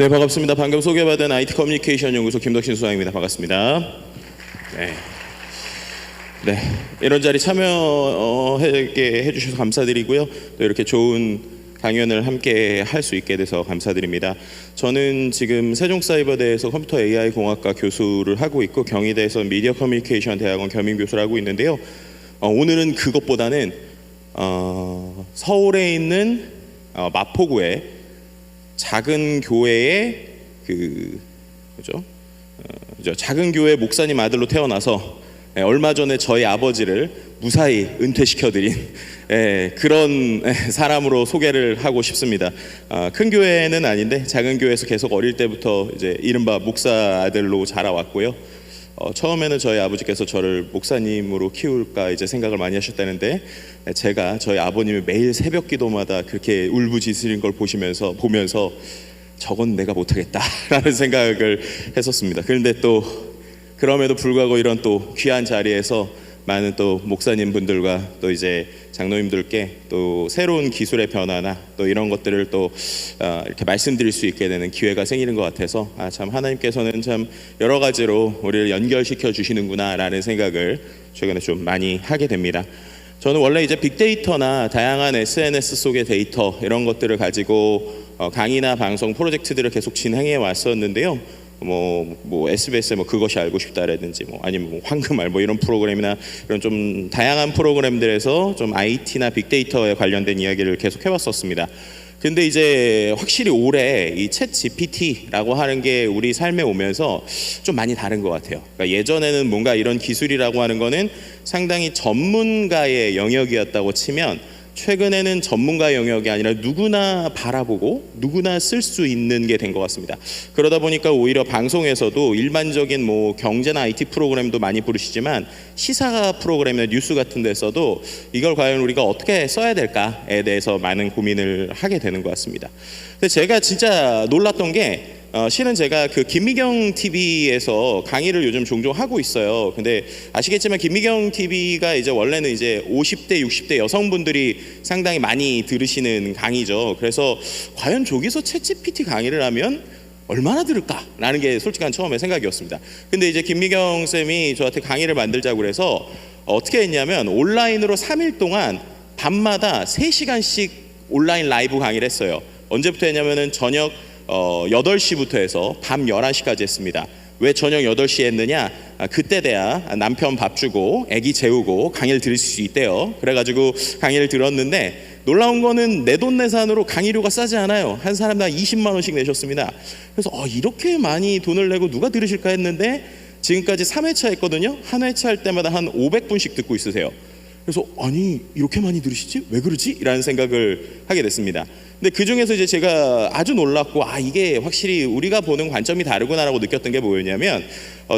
네, 반갑습니다. 방금 소개받은 IT 커뮤니케이션 연구소 김덕신 수장입니다. 반갑습니다. 네, 이런 자리 참여하게 해주셔서 감사드리고요. 또 이렇게 좋은 강연을 함께 할 수 있게 돼서 감사드립니다. 저는 지금 세종사이버대에서 컴퓨터 AI 공학과 교수를 하고 있고 경희대에서 미디어 커뮤니케이션 대학원 겸임 교수를 하고 있는데요. 오늘은 그것보다는 서울에 있는 마포구에 작은 교회의 작은 교회 목사님 아들로 태어나서 얼마 전에 저희 아버지를 무사히 은퇴시켜드린 그런 사람으로 소개를 하고 싶습니다. 큰 교회는 아닌데 작은 교회에서 계속 어릴 때부터 이제 이른바 목사 아들로 자라왔고요. 처음에는 저희 아버지께서 저를 목사님으로 키울까 이제 생각을 많이 하셨다는데 제가 저희 아버님이 매일 새벽 기도마다 그렇게 울부짖으신 걸 보면서 저건 내가 못하겠다라는 생각을 했었습니다. 그런데 또 그럼에도 불구하고 이런 또 귀한 자리에서 많은 또 목사님 분들과 또 이제 장로님들께 또 새로운 기술의 변화나 또 이런 것들을 또 이렇게 말씀드릴 수 있게 되는 기회가 생기는 것 같아서 참 하나님께서는 참 여러 가지로 우리를 연결시켜 주시는구나라는 생각을 최근에 좀 많이 하게 됩니다. 저는 원래 이제 빅데이터나 다양한 SNS 속의 데이터 이런 것들을 가지고 강의나 방송 프로젝트들을 계속 진행해 왔었는데요. SBS에 그것이 알고 싶다라든지 아니면 황금알 이런 프로그램이나 이런 좀 다양한 프로그램들에서 좀 IT나 빅데이터에 관련된 이야기를 계속 해왔었습니다. 근데 이제 확실히 올해 이 챗 GPT라고 하는 게 우리 삶에 오면서 좀 많이 다른 것 같아요. 그러니까 예전에는 뭔가 이런 기술이라고 하는 거는 상당히 전문가의 영역이었다고 치면 최근에는 전문가 영역이 아니라 누구나 바라보고 누구나 쓸 수 있는 게 된 것 같습니다. 그러다 보니까 오히려 방송에서도 일반적인 경제나 IT 프로그램도 많이 부르시지만 시사 프로그램이나 뉴스 같은 데서도 이걸 과연 우리가 어떻게 써야 될까에 대해서 많은 고민을 하게 되는 것 같습니다. 근데 제가 진짜 놀랐던 게 실은 제가 그 김미경 TV에서 강의를 요즘 종종 하고 있어요. 근데 아시겠지만 김미경 TV가 이제 원래는 이제 50대, 60대 여성분들이 상당히 많이 들으시는 강의죠. 그래서 과연 저기서 챗GPT 강의를 하면 얼마나 들을까라는 게 솔직한 처음에 생각이었습니다. 근데 이제 김미경 쌤이 저한테 강의를 만들자고 그래서 어떻게 했냐면 온라인으로 3일 동안 밤마다 3시간씩 온라인 라이브 강의를 했어요. 언제부터 했냐면은 저녁 8시부터 해서 밤 11시까지 했습니다. 왜 저녁 8시에 했느냐? 그때 돼야 남편 밥 주고 아기 재우고 강의를 들을 수 있대요. 그래가지고 강의를 들었는데 놀라운 거는 내돈내산으로 강의료가 싸지 않아요. 한 사람당 20만 원씩 내셨습니다. 그래서 이렇게 많이 돈을 내고 누가 들으실까 했는데 지금까지 3회차 했거든요. 한 회차 할 때마다 한 500분씩 듣고 있으세요. 그래서 아니 이렇게 많이 들으시지? 왜 그러지? 라는 생각을 하게 됐습니다. 근데 그 중에서 이제 제가 아주 놀랐고 이게 확실히 우리가 보는 관점이 다르구나라고 느꼈던 게 뭐였냐면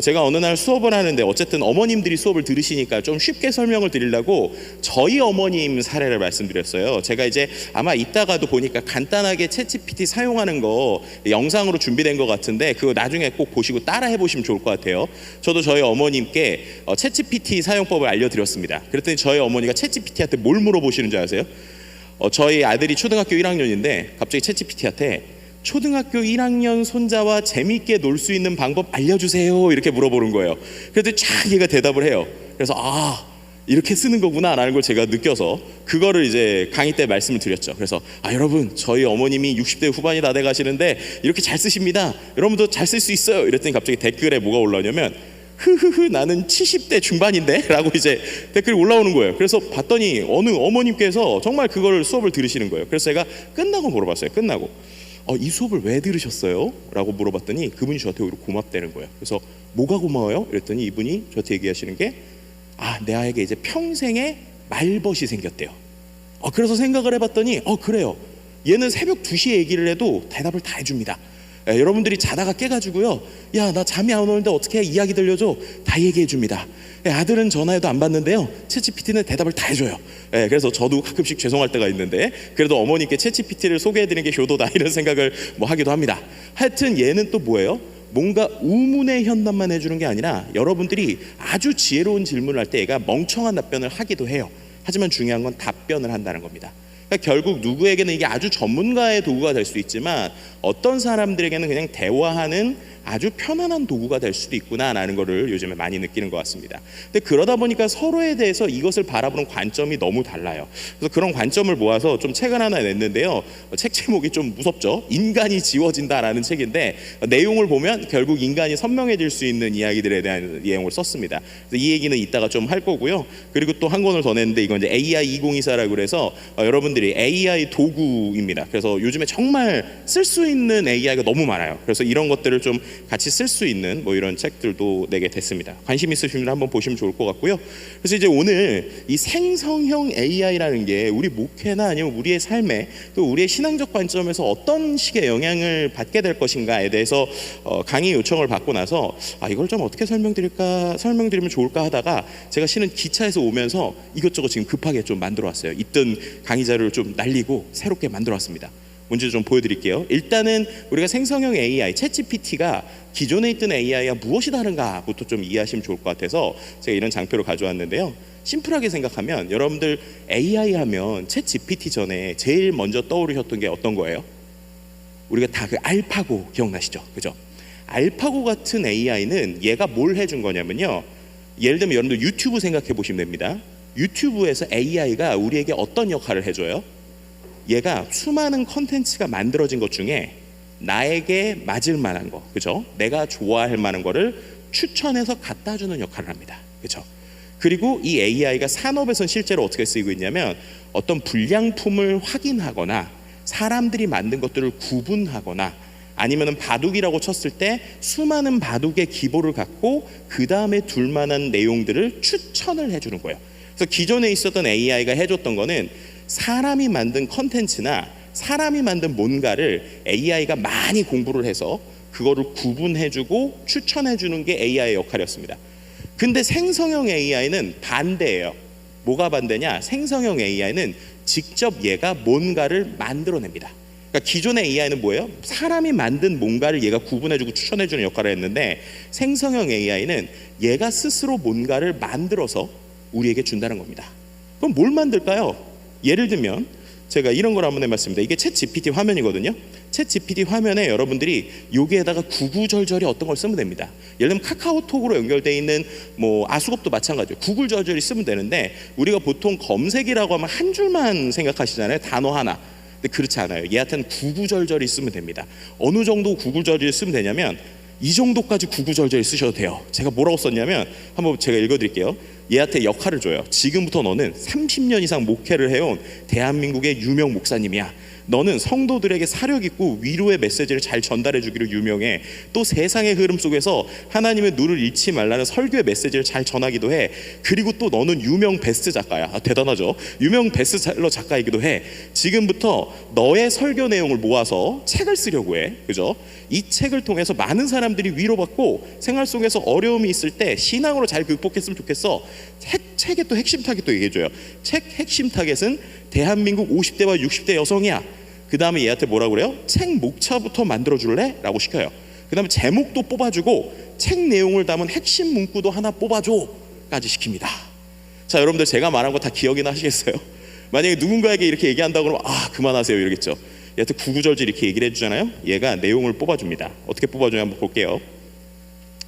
제가 어느 날 수업을 하는데 어쨌든 어머님들이 수업을 들으시니까 좀 쉽게 설명을 드리려고 저희 어머님 사례를 말씀드렸어요. 제가 이제 아마 이따가도 보니까 간단하게 챗GPT 사용하는 거 영상으로 준비된 것 같은데 그거 나중에 꼭 보시고 따라 해보시면 좋을 것 같아요. 저도 저희 어머님께 챗GPT 사용법을 알려드렸습니다. 그랬더니 저희 어머니가 챗GPT한테 뭘 물어보시는 줄 아세요? 저희 아들이 초등학교 1학년인데 갑자기 챗GPT한테 초등학교 1학년 손자와 재미있게 놀 수 있는 방법 알려주세요 이렇게 물어보는 거예요. 그래도 쫙 얘가 대답을 해요. 그래서 이렇게 쓰는 거구나 라는 걸 제가 느껴서 그거를 이제 강의 때 말씀을 드렸죠. 그래서 여러분 저희 어머님이 60대 후반이 다 돼 가시는데 이렇게 잘 쓰십니다. 여러분도 잘 쓸 수 있어요. 이랬더니 갑자기 댓글에 뭐가 올라오냐면 나는 70대 중반인데? 라고 이제 댓글이 올라오는 거예요. 그래서 봤더니 어느 어머님께서 정말 그걸 수업을 들으시는 거예요. 그래서 제가 끝나고 물어봤어요. 끝나고 이 수업을 왜 들으셨어요? 라고 물어봤더니 그분이 저한테 오히려 고맙다는 거예요. 그래서 뭐가 고마워요? 이랬더니 이분이 저한테 얘기하시는 게 내 아이에게 이제 평생에 말벗이 생겼대요. 그래서 생각을 해봤더니 그래요. 얘는 새벽 2시에 얘기를 해도 대답을 다 해줍니다. 여러분들이 자다가 깨가지고요, 나 잠이 안 오는데 어떻게 이야기 들려줘? 다 얘기해 줍니다. 아들은 전화해도 안 받는데요, 챗GPT는 대답을 다 해줘요. 그래서 저도 가끔씩 죄송할 때가 있는데 그래도 어머니께 챗GPT를 소개해드리는 게 효도다 이런 생각을 하기도 합니다. 하여튼 얘는 또 뭐예요? 뭔가 우문의 현답만 해주는 게 아니라 여러분들이 아주 지혜로운 질문을 할 때 얘가 멍청한 답변을 하기도 해요. 하지만 중요한 건 답변을 한다는 겁니다. 그러니까 결국 누구에게는 이게 아주 전문가의 도구가 될 수도 있지만 어떤 사람들에게는 그냥 대화하는 아주 편안한 도구가 될 수도 있구나라는 거를 요즘에 많이 느끼는 것 같습니다. 근데 그러다 보니까 서로에 대해서 이것을 바라보는 관점이 너무 달라요. 그래서 그런 관점을 모아서 좀 책을 하나 냈는데요. 책 제목이 좀 무섭죠. 인간이 지워진다라는 책인데 내용을 보면 결국 인간이 선명해질 수 있는 이야기들에 대한 내용을 썼습니다. 그래서 이 얘기는 이따가 좀 할 거고요. 그리고 또 한 권을 더 냈는데 이건 이제 AI 2024라고 그래서 여러분들이 AI 도구입니다. 그래서 요즘에 정말 쓸 수 있는 AI가 너무 많아요. 그래서 이런 것들을 좀 같이 쓸 수 있는 뭐 이런 책들도 내게 됐습니다. 관심 있으시면 한번 보시면 좋을 것 같고요. 그래서 이제 오늘 이 생성형 AI라는 게 우리 목회나 아니면 우리의 삶에 또 우리의 신앙적 관점에서 어떤 식의 영향을 받게 될 것인가에 대해서 강의 요청을 받고 나서 이걸 좀 어떻게 설명드리면 좋을까 하다가 제가 실은 기차에서 오면서 이것저것 지금 급하게 좀 만들어 왔어요. 있던 강의 자료를 좀 날리고 새롭게 만들어 왔습니다. 먼저 좀 보여드릴게요. 일단은 우리가 생성형 AI, 챗GPT가 기존에 있던 AI와 무엇이 다른가부터 좀 이해하시면 좋을 것 같아서 제가 이런 장표를 가져왔는데요. 심플하게 생각하면 여러분들 AI 하면 챗GPT 전에 제일 먼저 떠오르셨던 게 어떤 거예요? 우리가 다 그 알파고 기억나시죠? 그죠? 알파고 같은 AI는 얘가 뭘 해준 거냐면요. 예를 들면 여러분들 유튜브 생각해 보시면 됩니다. 유튜브에서 AI가 우리에게 어떤 역할을 해줘요? 얘가 수많은 컨텐츠가 만들어진 것 중에 나에게 맞을 만한 거, 그죠? 내가 좋아할 만한 거를 추천해서 갖다 주는 역할을 합니다. 그죠? 그리고 이 AI가 산업에선 실제로 어떻게 쓰이고 있냐면 어떤 불량품을 확인하거나 사람들이 만든 것들을 구분하거나 아니면은 바둑이라고 쳤을 때 수많은 바둑의 기보를 갖고 그 다음에 둘 만한 내용들을 추천을 해주는 거예요. 그래서 기존에 있었던 AI가 해줬던 거는 사람이 만든 컨텐츠나 사람이 만든 뭔가를 AI가 많이 공부를 해서 그거를 구분해주고 추천해주는 게 AI의 역할이었습니다. 근데 생성형 AI는 반대예요. 뭐가 반대냐? 생성형 AI는 직접 얘가 뭔가를 만들어냅니다. 그러니까 기존의 AI는 뭐예요? 사람이 만든 뭔가를 얘가 구분해주고 추천해주는 역할을 했는데 생성형 AI는 얘가 스스로 뭔가를 만들어서 우리에게 준다는 겁니다. 그럼 뭘 만들까요? 예를 들면 제가 이런 걸 한번 해봤습니다. 이게 챗 GPT 화면이거든요. 챗 GPT 화면에 여러분들이 여기에다가 구구절절히 어떤 걸 쓰면 됩니다. 예를 들면 카카오톡으로 연결되어 있는 뭐 아수겁도 마찬가지예요. 구구절절히 쓰면 되는데 우리가 보통 검색이라고 하면 한 줄만 생각하시잖아요. 단어 하나. 근데 그렇지 않아요. 얘한테는 구구절절히 쓰면 됩니다. 어느 정도 구구절절히 쓰면 되냐면 이 정도까지 구구절절히 쓰셔도 돼요. 제가 뭐라고 썼냐면 한번 제가 읽어드릴게요. 얘한테 역할을 줘요. 지금부터 너는 30년 이상 목회를 해온 대한민국의 유명 목사님이야. 너는 성도들에게 사력 있고 위로의 메시지를 잘 전달해 주기로 유명해. 또 세상의 흐름 속에서 하나님의 눈을 잃지 말라는 설교의 메시지를 잘 전하기도 해. 그리고 또 너는 유명 베스트 작가야. 대단하죠? 유명 베스트셀러 작가이기도 해. 지금부터 너의 설교 내용을 모아서 책을 쓰려고 해. 그죠? 이 책을 통해서 많은 사람들이 위로받고 생활 속에서 어려움이 있을 때 신앙으로 잘 극복했으면 좋겠어. 책의 또 핵심 타겟도 얘기해줘요. 책 핵심 타겟은 대한민국 50대와 60대 여성이야. 그 다음에 얘한테 뭐라고 그래요? 책 목차부터 만들어줄래? 라고 시켜요. 그 다음에 제목도 뽑아주고 책 내용을 담은 핵심 문구도 하나 뽑아줘 까지 시킵니다. 자, 여러분들 제가 말한 거 다 기억이나 하시겠어요? 만약에 누군가에게 이렇게 얘기한다고 그러면 그만하세요 이러겠죠. 얘한테 구구절절 이렇게 얘기를 해주잖아요. 얘가 내용을 뽑아줍니다. 어떻게 뽑아주냐 한번 볼게요.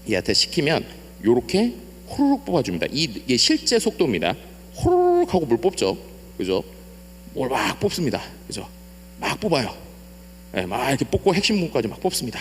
얘한테 시키면 요렇게 호로록 뽑아줍니다. 이게 실제 속도입니다. 호로록 하고 뭘 뽑죠. 그죠? 뭘 막 뽑습니다. 그죠? 막 뽑아요. 네, 막 이렇게 뽑고 핵심 문구까지 막 뽑습니다.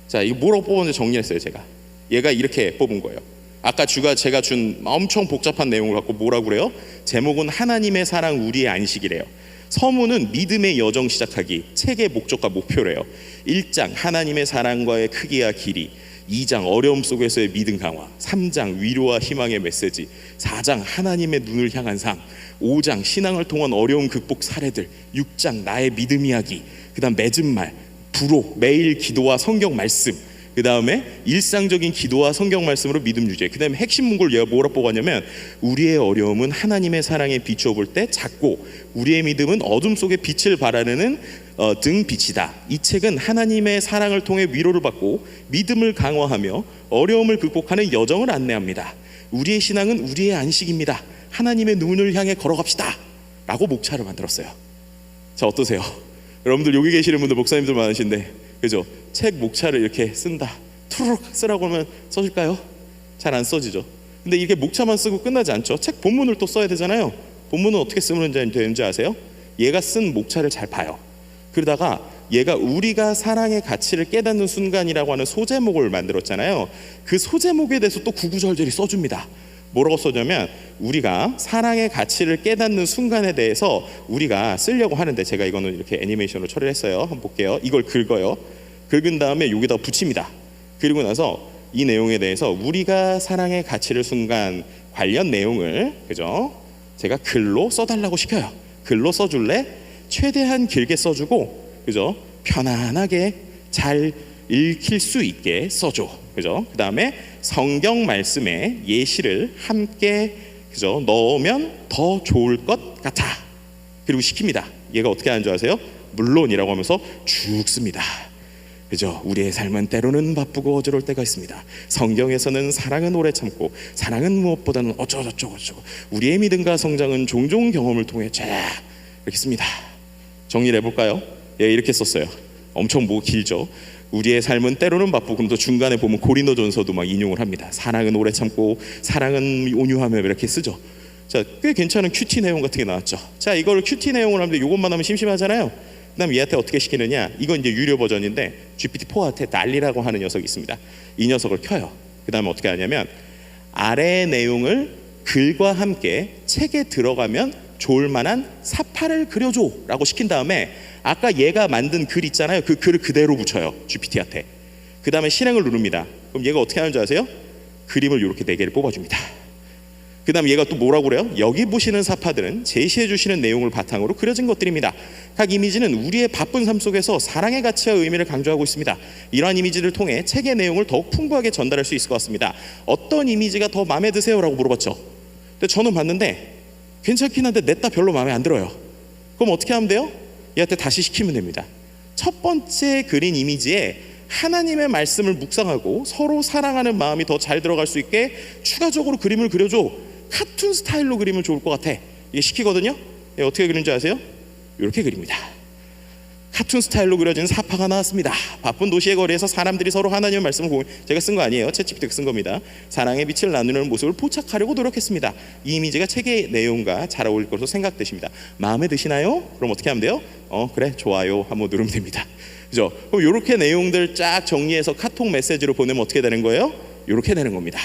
자, 이거 뭐라고 뽑았는지 정리했어요. 제가 얘가 이렇게 뽑은 거예요. 아까 제가 준 엄청 복잡한 내용을 갖고 뭐라고 그래요? 제목은 하나님의 사랑 우리의 안식이래요. 서문은 믿음의 여정 시작하기, 책의 목적과 목표래요. 1장 하나님의 사랑과의 크기와 길이, 2장 어려움 속에서의 믿음 강화, 3장 위로와 희망의 메시지, 4장 하나님의 눈을 향한 삶, 5장 신앙을 통한 어려움 극복 사례들, 6장 나의 믿음 이야기, 그 다음 맺은 말, 부록, 매일 기도와 성경 말씀, 그 다음에 일상적인 기도와 성경 말씀으로 믿음 유지. 그 다음에 핵심 문구를 얘가 뭐라고 뽑았냐면 우리의 어려움은 하나님의 사랑에 비추어 볼 때 작고 우리의 믿음은 어둠 속에 빛을 발하는 등 빛이다. 이 책은 하나님의 사랑을 통해 위로를 받고 믿음을 강화하며 어려움을 극복하는 여정을 안내합니다. 우리의 신앙은 우리의 안식입니다. 하나님의 눈을 향해 걸어갑시다 라고 목차를 만들었어요. 자, 어떠세요? 여러분들 여기 계시는 분들 목사님들 많으신데, 그죠? 책 목차를 이렇게 쓴다, 투르륵 쓰라고 하면 써질까요? 잘 안 써지죠. 근데 이렇게 목차만 쓰고 끝나지 않죠. 책 본문을 또 써야 되잖아요. 본문은 어떻게 쓰면 되는지 아세요? 얘가 쓴 목차를 잘 봐요. 그러다가 얘가 우리가 사랑의 가치를 깨닫는 순간이라고 하는 소제목을 만들었잖아요. 그 소제목에 대해서 또 구구절절히 써줍니다. 뭐라고 써냐면, 우리가 사랑의 가치를 깨닫는 순간에 대해서 우리가 쓰려고 하는데, 제가 이거는 이렇게 애니메이션으로 처리를 했어요. 한번 볼게요. 이걸 긁어요. 긁은 다음에 여기다 붙입니다. 그리고 나서 이 내용에 대해서 우리가 사랑의 가치를 순간 관련 내용을, 그죠? 제가 글로 써달라고 시켜요. 글로 써줄래? 최대한 길게 써주고, 그죠? 편안하게 잘 읽힐 수 있게 써줘. 그죠? 그 다음에 성경 말씀에 예시를 함께, 그죠? 넣으면 더 좋을 것 같아. 그리고 시킵니다. 얘가 어떻게 하는 줄 아세요? 물론이라고 하면서 쭉 씁니다. 그죠? 우리의 삶은 때로는 바쁘고 어지러울 때가 있습니다. 성경에서는 사랑은 오래 참고, 사랑은 무엇보다는 어쩌고저쩌고, 우리의 믿음과 성장은 종종 경험을 통해 쫙 이렇게 씁니다. 정리를 해볼까요? 예, 이렇게 썼어요. 엄청 길죠. 우리의 삶은 때로는 바쁘고, 그럼 또 중간에 보면 고린도전서도 막 인용을 합니다. 사랑은 오래 참고, 사랑은 온유하며, 이렇게 쓰죠. 자, 꽤 괜찮은 큐티 내용 같은 게 나왔죠. 자, 이걸 큐티 내용을 하는데 이것만 하면 심심하잖아요. 그다음 얘한테 어떻게 시키느냐? 이건 이제 유료 버전인데 GPT-4한테 난리라고 하는 녀석이 있습니다. 이 녀석을 켜요. 그다음에 어떻게 하냐면, 아래의 내용을 글과 함께 책에 들어가면 좋을 만한 사파를 그려줘 라고 시킨 다음에, 아까 얘가 만든 글 있잖아요. 그 글을 그대로 붙여요, GPT한테. 그 다음에 실행을 누릅니다. 그럼 얘가 어떻게 하는 줄 아세요? 그림을 이렇게 4개를 뽑아줍니다. 그 다음 얘가 또 뭐라고 그래요? 여기 보시는 사파들은 제시해 주시는 내용을 바탕으로 그려진 것들입니다. 각 이미지는 우리의 바쁜 삶 속에서 사랑의 가치와 의미를 강조하고 있습니다. 이러한 이미지를 통해 책의 내용을 더욱 풍부하게 전달할 수 있을 것 같습니다. 어떤 이미지가 더 마음에 드세요? 라고 물어봤죠. 근데 저는 봤는데 괜찮긴 한데 냈다 별로 마음에 안 들어요. 그럼 어떻게 하면 돼요? 얘한테 다시 시키면 됩니다. 첫 번째 그린 이미지에 하나님의 말씀을 묵상하고 서로 사랑하는 마음이 더 잘 들어갈 수 있게 추가적으로 그림을 그려줘. 카툰 스타일로 그리면 좋을 것 같아. 이게 시키거든요. 예, 어떻게 그리는지 아세요? 이렇게 그립니다. 카툰 스타일로 그려진 사파가 나왔습니다. 바쁜 도시의 거리에서 사람들이 서로 하나님의 말씀을 보고, 제가 쓴 거 아니에요. 챗GPT가 쓴 겁니다. 사랑의 빛을 나누는 모습을 포착하려고 노력했습니다. 이 이미지가 책의 내용과 잘 어울릴 것으로 생각되십니다. 마음에 드시나요? 그럼 어떻게 하면 돼요? 그래, 좋아요 한번 누르면 됩니다. 그죠? 그럼 이렇게 내용들 쫙 정리해서 카톡 메시지로 보내면 어떻게 되는 거예요? 이렇게 되는 겁니다.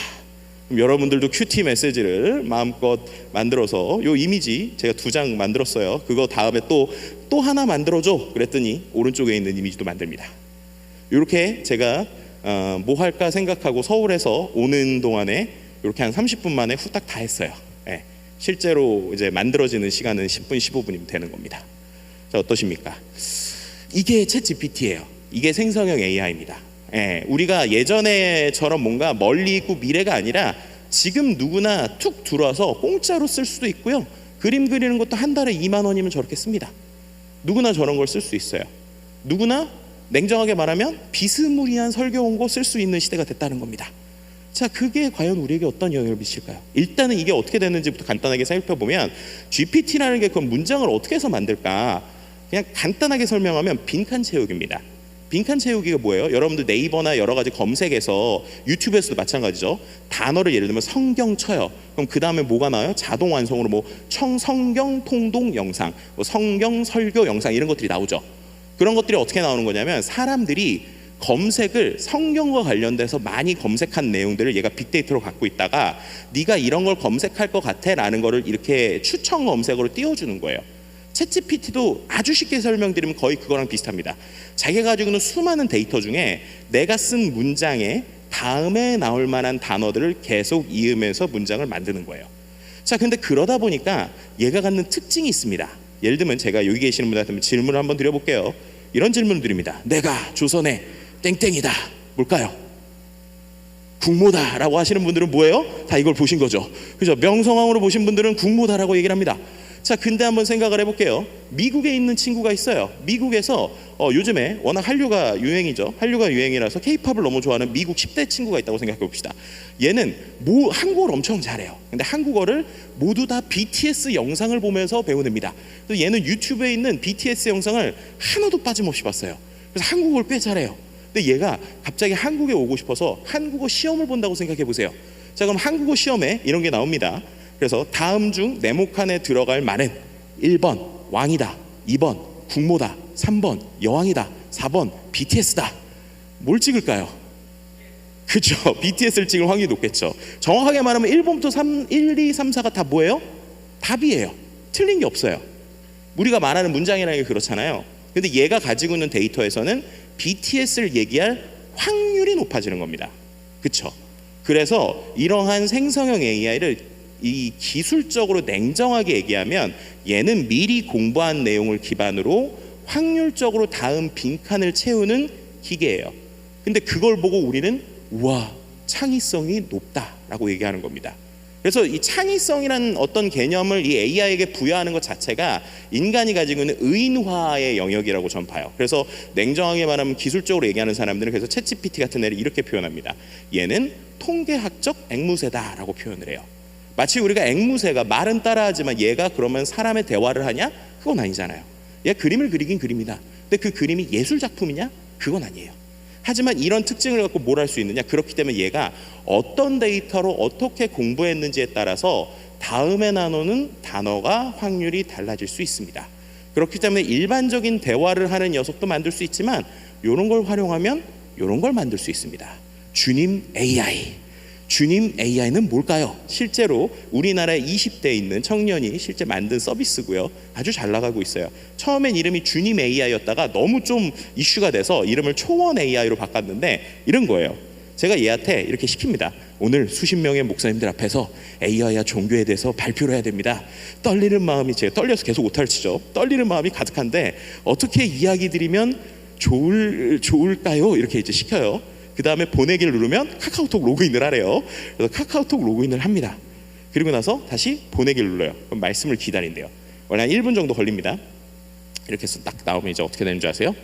그럼 여러분들도 큐티 메시지를 마음껏 만들어서, 요 이미지 제가 2장 만들었어요. 그거 다음에 또 하나 만들어줘 그랬더니 오른쪽에 있는 이미지도 만듭니다. 이렇게 제가 뭐 할까 생각하고 서울에서 오는 동안에 이렇게 한 30분 만에 후딱 다 했어요. 예, 실제로 이제 만들어지는 시간은 10분 15분이면 되는 겁니다. 자, 어떠십니까? 이게 챗 GPT예요. 이게 생성형 AI입니다. 예, 우리가 예전에처럼 뭔가 멀리 있고 미래가 아니라 지금 누구나 툭 들어와서 공짜로 쓸 수도 있고요. 그림 그리는 것도 한 달에 2만 원이면 저렇게 씁니다. 누구나 저런 걸 쓸 수 있어요. 누구나 냉정하게 말하면 비스무리한 설교 원고 쓸 수 있는 시대가 됐다는 겁니다. 자, 그게 과연 우리에게 어떤 영향을 미칠까요? 일단은 이게 어떻게 됐는지부터 간단하게 살펴보면, GPT라는 게 그 문장을 어떻게 해서 만들까? 그냥 간단하게 설명하면 빈칸 채우기입니다. 빈칸 채우기가 뭐예요? 여러분들 네이버나 여러 가지 검색에서, 유튜브에서도 마찬가지죠. 단어를 예를 들면 성경 쳐요. 그럼 그 다음에 뭐가 나와요? 자동 완성으로 뭐 성경 통독 영상, 뭐 성경 설교 영상, 이런 것들이 나오죠. 그런 것들이 어떻게 나오는 거냐면, 사람들이 검색을 성경과 관련돼서 많이 검색한 내용들을 얘가 빅데이터로 갖고 있다가, 네가 이런 걸 검색할 것 같아 라는 거를 이렇게 추천 검색어로 띄워주는 거예요. 챗GPT도 아주 쉽게 설명드리면 거의 그거랑 비슷합니다. 자기가 가지고 있는 수많은 데이터 중에 내가 쓴 문장에 다음에 나올 만한 단어들을 계속 이으면서 문장을 만드는 거예요. 자, 근데 그러다 보니까 얘가 갖는 특징이 있습니다. 예를 들면 제가 여기 계시는 분들한테 질문을 한번 드려볼게요. 이런 질문을 드립니다. 내가 조선의 땡땡이다. 뭘까요? 국모다라고 하시는 분들은 뭐예요? 다 이걸 보신 거죠. 그죠? 명성황후로 보신 분들은 국모다라고 얘기를 합니다. 자, 근데 한번 생각을 해볼게요. 미국에 있는 친구가 있어요. 미국에서 요즘에 워낙 한류가 유행이죠. 한류가 유행이라서 케이팝을 너무 좋아하는 미국 10대 친구가 있다고 생각해 봅시다. 얘는 한국어를 엄청 잘해요. 근데 한국어를 모두 다 BTS 영상을 보면서 배우냅니다. 그래서 얘는 유튜브에 있는 BTS 영상을 하나도 빠짐없이 봤어요. 그래서 한국어를 꽤 잘해요. 근데 얘가 갑자기 한국에 오고 싶어서 한국어 시험을 본다고 생각해 보세요. 자, 그럼 한국어 시험에 이런 게 나옵니다. 그래서 다음 중 네모 칸에 들어갈 말은 1번 왕이다, 2번 국모다, 3번 여왕이다, 4번 BTS다. 뭘 찍을까요? 그렇죠. BTS를 찍을 확률이 높겠죠. 정확하게 말하면 1번부터 1, 2, 3, 4가 다 뭐예요? 답이에요. 틀린 게 없어요. 우리가 말하는 문장이라는 게 그렇잖아요. 근데 얘가 가지고 있는 데이터에서는 BTS를 얘기할 확률이 높아지는 겁니다. 그렇죠. 그래서 이러한 생성형 AI를 이 기술적으로 냉정하게 얘기하면 얘는 미리 공부한 내용을 기반으로 확률적으로 다음 빈칸을 채우는 기계예요. 근데 그걸 보고 우리는 우와, 창의성이 높다라고 얘기하는 겁니다. 그래서 이 창의성이라는 어떤 개념을 이 AI에게 부여하는 것 자체가 인간이 가지고 있는 의인화의 영역이라고 전 봐요. 그래서 냉정하게 말하면 기술적으로 얘기하는 사람들은 그래서 챗GPT 같은 애를 이렇게 표현합니다. 얘는 통계학적 앵무새다라고 표현을 해요. 마치 우리가 앵무새가 말은 따라하지만 얘가 그러면 사람의 대화를 하냐? 그건 아니잖아요. 얘가 그림을 그리긴 그립니다. 근데 그 그림이 예술 작품이냐? 그건 아니에요. 하지만 이런 특징을 갖고 뭘 할 수 있느냐? 그렇기 때문에 얘가 어떤 데이터로 어떻게 공부했는지에 따라서 다음에 나누는 단어가 확률이 달라질 수 있습니다. 그렇기 때문에 일반적인 대화를 하는 녀석도 만들 수 있지만 이런 걸 활용하면 이런 걸 만들 수 있습니다. 주님 AI. 주님 AI는 뭘까요? 실제로 우리나라에 20대에 있는 청년이 실제 만든 서비스고요. 아주 잘 나가고 있어요. 처음엔 이름이 주님 AI였다가 너무 좀 이슈가 돼서 이름을 초원 AI로 바꿨는데 이런 거예요. 제가 얘한테 이렇게 시킵니다. 오늘 수십 명의 목사님들 앞에서 AI와 종교에 대해서 발표를 해야 됩니다. 떨리는 마음이, 제가 떨려서 계속 오타를 치죠. 떨리는 마음이 가득한데 어떻게 이야기 드리면 좋을까요? 이렇게 이제 시켜요. 그 다음에 보내기를 누르면 카카오톡 로그인을 하래요. 그래서 카카오톡 로그인을 합니다. 그리고 나서 다시 보내기를 눌러요. 그럼 말씀을 기다린대요. 원래 한 1분 정도 걸립니다. 이렇게 해서 딱 나오면 이제 어떻게 되는 줄 아세요?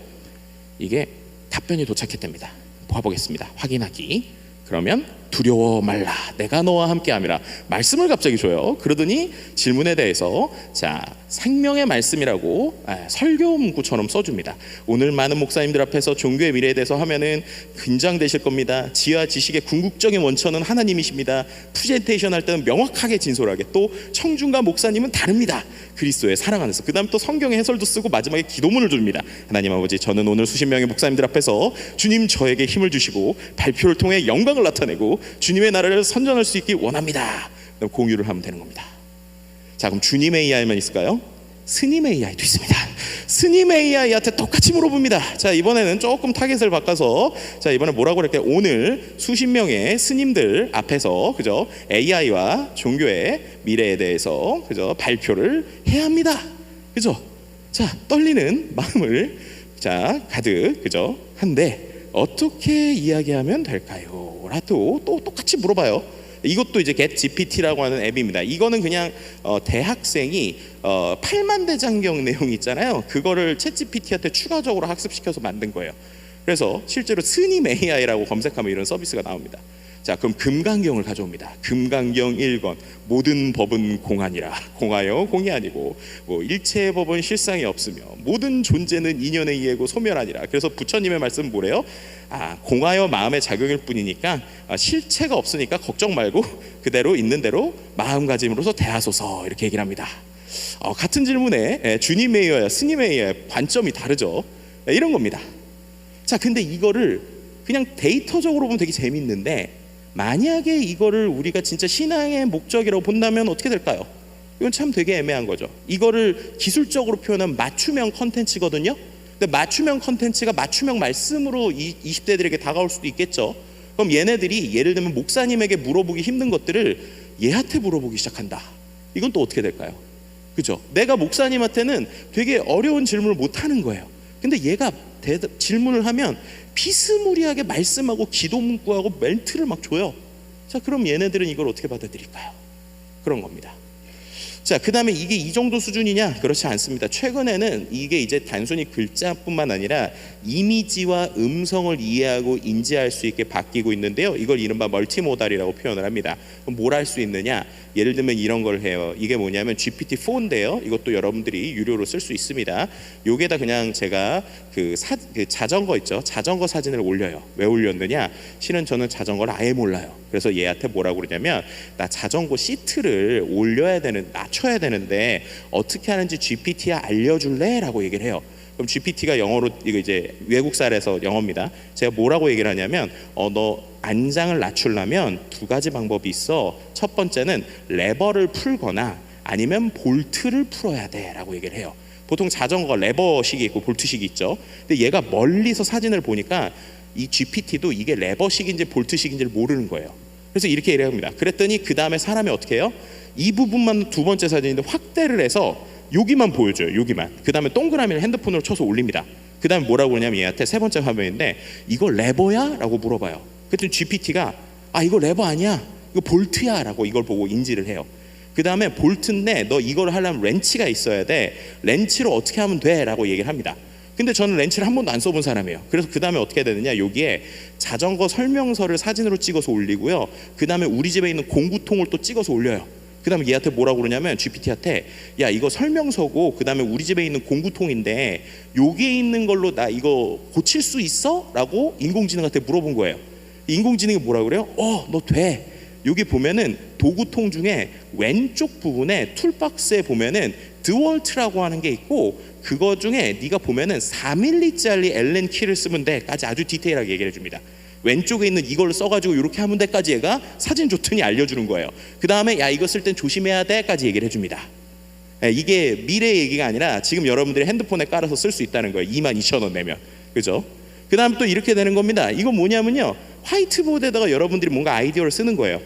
이게 답변이 도착했답니다. 봐보겠습니다. 확인하기. 그러면 두려워 말라, 내가 너와 함께함이라 말씀을 갑자기 줘요. 그러더니 질문에 대해서 자, 생명의 말씀이라고 설교 문구처럼 써줍니다. 오늘 많은 목사님들 앞에서 종교의 미래에 대해서 하면은 긴장되실 겁니다. 지혜와 지식의 궁극적인 원천은 하나님이십니다. 프레젠테이션 할 때는 명확하게 진솔하게, 또 청중과 목사님은 다릅니다. 그리스도의 사랑 안에서. 그 다음 또 성경의 해설도 쓰고 마지막에 기도문을 줍니다. 하나님 아버지, 저는 오늘 수십 명의 목사님들 앞에서 주님 저에게 힘을 주시고 발표를 통해 영광을 나타내고 주님의 나라를 선전할 수 있기 원합니다. 그럼 공유를 하면 되는 겁니다. 자, 그럼 주님 AI만 있을까요? 스님 AI도 있습니다. 스님 AI한테 똑같이 물어봅니다. 자, 이번에는 조금 타겟을 바꿔서, 자, 이번에 뭐라고 그럴까요? 오늘 수십 명의 스님들 앞에서, 그죠? AI와 종교의 미래에 대해서, 그죠? 발표를 해야 합니다. 그죠? 자, 떨리는 마음을 자 가득, 그죠? 한데 어떻게 이야기하면 될까요? 라도 또 똑같이 물어봐요. 이것도 이제 getGPT라고 하는 앱입니다. 이거는 그냥 대학생이 8만 대장경 내용 있잖아요. 그거를 챗GPT한테 추가적으로 학습시켜서 만든 거예요. 그래서 실제로 스님 AI라고 검색하면 이런 서비스가 나옵니다. 자, 그럼 금강경을 가져옵니다. 금강경 1권 모든 법은 공하니라. 공하여 공이 아니고 뭐 일체의 법은 실상이 없으며 모든 존재는 인연에 의하고 소멸하니라. 그래서 부처님의 말씀은 뭐래요? 공하여 마음의 작용일 뿐이니까 실체가 없으니까 걱정 말고 그대로 있는 대로 마음가짐으로서 대하소서, 이렇게 얘기를 합니다. 같은 질문에 주님 AI와 스님 AI의 관점이 다르죠. 이런 겁니다. 자, 근데 이거를 그냥 데이터적으로 보면 되게 재밌는데 만약에 이거를 우리가 진짜 신앙의 목적이라고 본다면 어떻게 될까요? 이건 참 되게 애매한 거죠. 이거를 기술적으로 표현하면 맞춤형 컨텐츠거든요. 근데 맞춤형 컨텐츠가 맞춤형 말씀으로 20대들에게 다가올 수도 있겠죠. 그럼 얘네들이 예를 들면 목사님에게 물어보기 힘든 것들을 얘한테 물어보기 시작한다. 이건 또 어떻게 될까요? 그죠? 내가 목사님한테는 되게 어려운 질문을 못 하는 거예요. 근데 얘가 질문을 하면 비스무리하게 말씀하고 기도 문구하고 멘트를 막 줘요. 자, 그럼 얘네들은 이걸 어떻게 받아들일까요? 그런 겁니다. 자, 그 다음에 이게 이 정도 수준이냐? 그렇지 않습니다. 최근에는 이게 이제 단순히 글자뿐만 아니라 이미지와 음성을 이해하고 인지할 수 있게 바뀌고 있는데요. 이걸 이른바 멀티모달이라고 표현을 합니다. 그럼 뭘 할 수 있느냐? 예를 들면 이런 걸 해요. 이게 뭐냐면 GPT-4인데요. 이것도 여러분들이 유료로 쓸 수 있습니다. 여기에다 그냥 제가 그 자전거 있죠? 자전거 사진을 올려요. 왜 올렸느냐? 실은 저는 자전거를 아예 몰라요. 그래서 얘한테 뭐라고 그러냐면, 나 자전거 시트를 낮춰야 되는데 어떻게 하는지 GPT야 알려줄래? 라고 얘기를 해요. 그럼 GPT가 영어로, 이거 이제 외국사에서 영어입니다. 제가 뭐라고 얘기를 하냐면, 너 안장을 낮추려면 두 가지 방법이 있어. 첫 번째는 레버를 풀거나 아니면 볼트를 풀어야 돼 라고 얘기를 해요. 보통 자전거가 레버식이 있고 볼트식이 있죠. 근데 얘가 멀리서 사진을 보니까 이 GPT도 이게 레버식인지 볼트식인지를 모르는 거예요. 그래서 이렇게 얘기를 합니다. 그랬더니 그 다음에 사람이 어떻게 해요? 이 부분만 두 번째 사진인데 확대를 해서 여기만 보여줘요. 여기만. 그 다음에 동그라미를 핸드폰으로 쳐서 올립니다. 그 다음에 뭐라고 그러냐면 얘한테 세 번째 화면인데, 이거 레버야? 라고 물어봐요. 그랬더니 GPT가 이거 레버 아니야, 이거 볼트야 라고 이걸 보고 인지를 해요. 그 다음에 볼트인데 너 이걸 하려면 렌치가 있어야 돼, 렌치로 어떻게 하면 돼? 라고 얘기를 합니다. 근데 저는 렌치를 한 번도 안 써본 사람이에요. 그래서 그 다음에 어떻게 되느냐, 여기에 자전거 설명서를 사진으로 찍어서 올리고요, 그 다음에 우리 집에 있는 공구통을 또 찍어서 올려요. 그 다음에 얘한테 뭐라고 그러냐면, GPT한테 야 이거 설명서고 그 다음에 우리 집에 있는 공구통인데 여기에 있는 걸로 나 이거 고칠 수 있어? 라고 인공지능한테 물어본 거예요. 인공지능이 뭐라고 그래요? 너 돼. 여기 보면은 도구통 중에 왼쪽 부분에 툴박스에 보면은 드월트라고 하는 게 있고, 그거 중에 네가 보면은 4mm짜리 Allen 키를 쓰면 돼까지 아주 디테일하게 얘기를 해줍니다. 왼쪽에 있는 이걸 써가지고 이렇게 하면 돼까지 얘가 사진 좋더니 알려주는 거예요. 그 다음에 야 이거 쓸 땐 조심해야 돼까지 얘기를 해줍니다. 이게 미래 얘기가 아니라 지금 여러분들이 핸드폰에 깔아서 쓸 수 있다는 거예요. 22,000원 내면. 그죠? 그 다음 또 이렇게 되는 겁니다. 이거 뭐냐면요, 화이트보드에다가 여러분들이 뭔가 아이디어를 쓰는 거예요.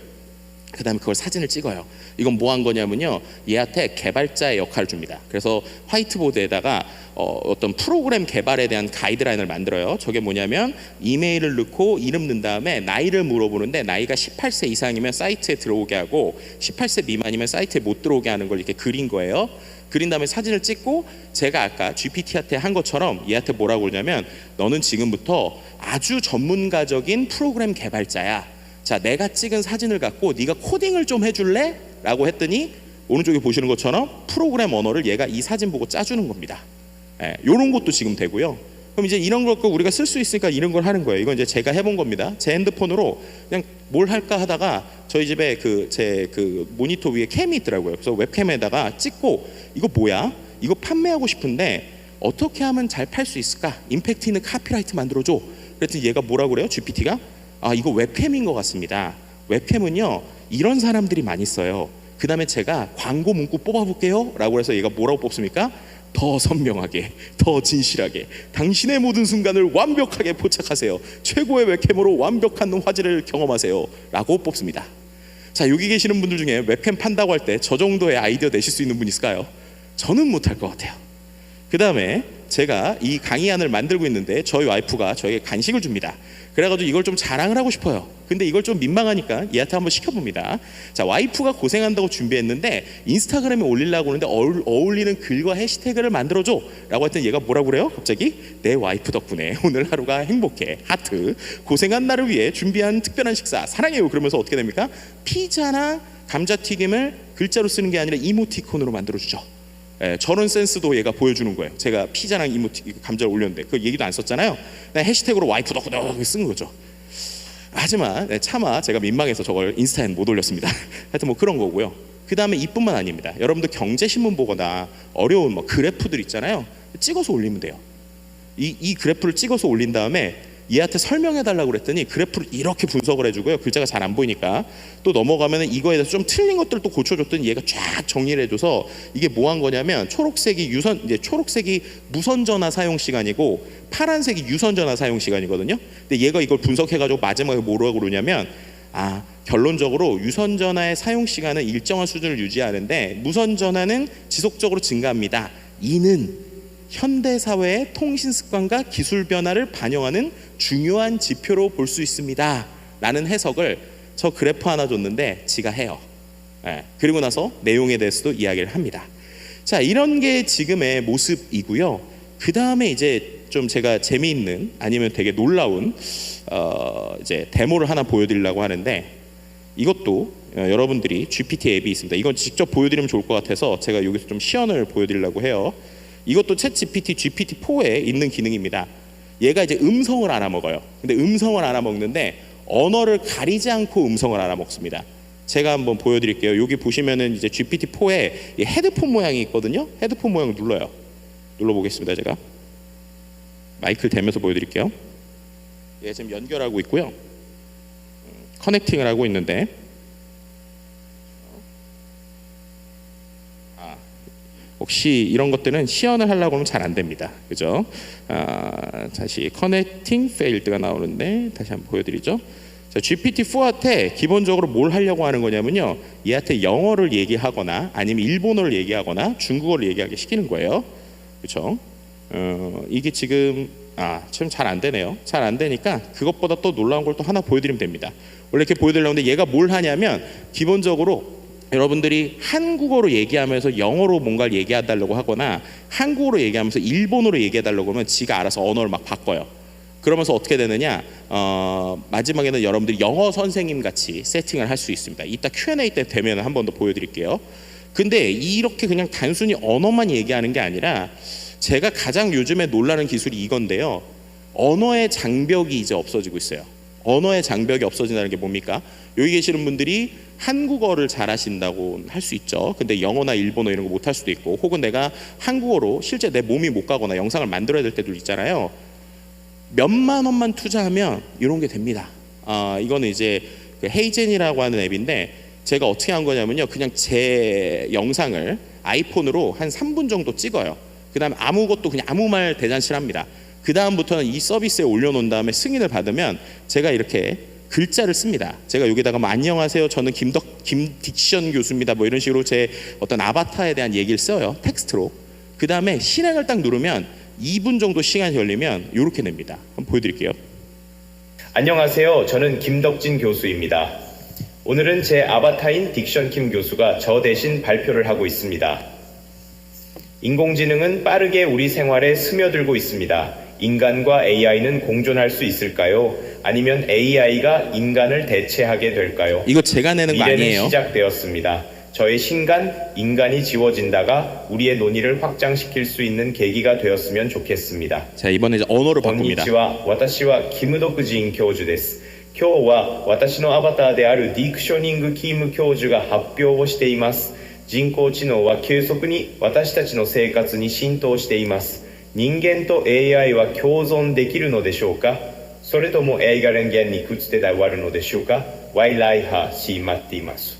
그 다음에 그걸 사진을 찍어요. 이건 뭐 한 거냐면요, 얘한테 개발자의 역할을 줍니다. 그래서 화이트보드에다가 어떤 프로그램 개발에 대한 가이드라인을 만들어요. 저게 뭐냐면 이메일을 넣고 이름 넣은 다음에 나이를 물어보는데, 나이가 18세 이상이면 사이트에 들어오게 하고 18세 미만이면 사이트에 못 들어오게 하는 걸 이렇게 그린 거예요. 그린 다음에 사진을 찍고, 제가 아까 GPT한테 한 것처럼 얘한테 뭐라고 그러냐면, 너는 지금부터 아주 전문가적인 프로그램 개발자야. 자, 내가 찍은 사진을 갖고 네가 코딩을 좀 해줄래? 라고 했더니 오른쪽에 보시는 것처럼 프로그램 언어를 얘가 이 사진 보고 짜주는 겁니다. 이런 것도 지금 되고요. 그럼 이제 이런 걸 우리가 쓸 수 있으니까 이런 걸 하는 거예요. 이건 이제 제가 해본 겁니다. 제 핸드폰으로 그냥 뭘 할까 하다가 저희 집에 제 모니터 위에 캠이 있더라고요. 그래서 웹캠에다가 찍고, 이거 뭐야? 이거 판매하고 싶은데 어떻게 하면 잘 팔 수 있을까? 임팩트 있는 카피라이트 만들어줘. 그랬더니 얘가 뭐라고 그래요? GPT가 이거 웹캠인 것 같습니다. 웹캠은요 이런 사람들이 많이 써요. 그 다음에 제가 광고 문구 뽑아볼게요 라고 해서 얘가 뭐라고 뽑습니까? 더 선명하게, 더 진실하게, 당신의 모든 순간을 완벽하게 포착하세요. 최고의 웹캠으로 완벽한 화질을 경험하세요 라고 뽑습니다. 자, 여기 계시는 분들 중에 웹캠 판다고 할 때 저 정도의 아이디어 내실 수 있는 분 있을까요? 저는 못할 것 같아요. 그 다음에 제가 이 강의안을 만들고 있는데 저희 와이프가 저에게 간식을 줍니다. 그래가지고 이걸 좀 자랑을 하고 싶어요. 근데 이걸 좀 민망하니까 얘한테 한번 시켜봅니다. 자, 와이프가 고생한다고 준비했는데 인스타그램에 올리려고 하는데 어울리는 글과 해시태그를 만들어줘 라고 했더니 얘가 뭐라고 그래요? 갑자기 내 와이프 덕분에 오늘 하루가 행복해, 하트, 고생한 나를 위해 준비한 특별한 식사 사랑해요. 그러면서 어떻게 됩니까? 피자나 감자튀김을 글자로 쓰는 게 아니라 이모티콘으로 만들어주죠. 저런 센스도 얘가 보여주는 거예요. 제가 피자랑 감자를 올렸는데 그 얘기도 안 썼잖아요. 그냥 해시태그로 와이프 덕분에 쓴 거죠. 하지만 차마 제가 민망해서 저걸 인스타에 못 올렸습니다. 하여튼 뭐 그런 거고요. 그 다음에 이뿐만 아닙니다. 여러분들 경제신문 보거나 어려운 그래프들 있잖아요. 찍어서 올리면 돼요. 이 그래프를 찍어서 올린 다음에 얘한테 설명해 달라고 그랬더니 그래프를 이렇게 분석을 해주고요. 글자가 잘 안 보이니까 또 넘어가면 이거에 대해서 좀 틀린 것들을 또 고쳐줬더니 얘가 쫙 정리를 해줘서 이게 뭐 한 거냐면, 초록색이 무선전화 사용 시간이고 파란색이 유선전화 사용 시간이거든요. 근데 얘가 이걸 분석해가지고 마지막에 뭐라고 그러냐면, 결론적으로 유선전화의 사용 시간은 일정한 수준을 유지하는데 무선전화는 지속적으로 증가합니다. 이는 현대사회의 통신습관과 기술 변화를 반영하는 중요한 지표로 볼 수 있습니다 라는 해석을 저 그래프 하나 줬는데 지가 해요. 그리고 나서 내용에 대해서도 이야기를 합니다. 자, 이런 게 지금의 모습이고요. 그 다음에 이제 좀 제가 재미있는 아니면 되게 놀라운 이제 데모를 하나 보여드리려고 하는데, 이것도 여러분들이 GPT 앱이 있습니다. 이건 직접 보여드리면 좋을 것 같아서 제가 여기서 좀 시연을 보여드리려고 해요. 이것도 챗 GPT GPT-4에 있는 기능입니다. 얘가 이제 음성을 알아먹어요. 근데 음성을 알아먹는데 언어를 가리지 않고 음성을 알아먹습니다. 제가 한번 보여드릴게요. 여기 보시면은 이제 GPT-4에 헤드폰 모양이 있거든요. 헤드폰 모양 눌러요. 눌러보겠습니다. 제가 마이크를 대면서 보여드릴게요. 얘 지금 연결하고 있고요. 커넥팅을 하고 있는데, 혹시 이런 것들은 시연을 하려고 하면 잘 안 됩니다. 그죠? 다시 커넥팅 페일드가 나오는데 다시 한번 보여드리죠. 자, GPT-4한테 기본적으로 뭘 하려고 하는 거냐면요, 얘한테 영어를 얘기하거나 아니면 일본어를 얘기하거나 중국어를 얘기하게 시키는 거예요. 그렇죠? 이게 지금 지금 잘 안 되네요. 잘 안 되니까 그것보다 또 놀라운 걸 또 하나 보여드리면 됩니다. 원래 이렇게 보여드리려고 하는데 얘가 뭘 하냐면, 기본적으로 여러분들이 한국어로 얘기하면서 영어로 뭔가를 얘기해달라고 하거나 한국어로 얘기하면서 일본어로 얘기해달라고 하면 지가 알아서 언어를 막 바꿔요. 그러면서 어떻게 되느냐, 마지막에는 여러분들이 영어 선생님 같이 세팅을 할 수 있습니다. 이따 Q&A 때 되면 한 번 더 보여드릴게요. 근데 이렇게 그냥 단순히 언어만 얘기하는 게 아니라, 제가 가장 요즘에 놀라는 기술이 이건데요, 언어의 장벽이 이제 없어지고 있어요. 언어의 장벽이 없어진다는 게 뭡니까? 여기 계시는 분들이 한국어를 잘하신다고 할 수 있죠. 근데 영어나 일본어 이런 거 못할 수도 있고, 혹은 내가 한국어로 실제 내 몸이 못 가거나 영상을 만들어야 될 때도 있잖아요. 몇만 원만 투자하면 이런 게 됩니다. 이거는 이제 그 헤이젠이라고 하는 앱인데, 제가 어떻게 한 거냐면요, 그냥 제 영상을 아이폰으로 한 3분 정도 찍어요. 그 다음에 아무것도 그냥 아무 말 대잔치를 합니다. 그 다음부터는 이 서비스에 올려놓은 다음에 승인을 받으면 제가 이렇게 글자를 씁니다. 제가 여기다가 뭐 안녕하세요, 저는 김딕션 교수입니다, 뭐 이런 식으로 제 어떤 아바타에 대한 얘기를 써요, 텍스트로. 그 다음에 실행을 딱 누르면 2분 정도 시간이 걸리면 이렇게 됩니다. 한번 보여드릴게요. 안녕하세요, 저는 김덕진 교수입니다. 오늘은 제 아바타인 딕션 킴 교수가 저 대신 발표를 하고 있습니다. 인공지능은 빠르게 우리 생활에 스며들고 있습니다. 인간과 AI는 공존할 수 있을까요? 아니면 AI가 인간을 대체하게 될까요? 이거 제가 내는 거 미래는 아니에요. 시작되었습니다. 저의 신간, 인간이 지워진다가 우리의 논의를 확장시킬 수 있는 계기가 되었으면 좋겠습니다. 자, 이번에 이제 언어로 바꿉니다. こんにちは、私はキム・ドクジン教授です。今日は私のアバターであるディクショニング・キム教授が発表をしています。人工知能は急速に私たちの生活に浸透しています。人間と AI は共存できるのでしょうか？それとも AIが人間にくっつけて終わるのでしょうか？ワイライハしまっています。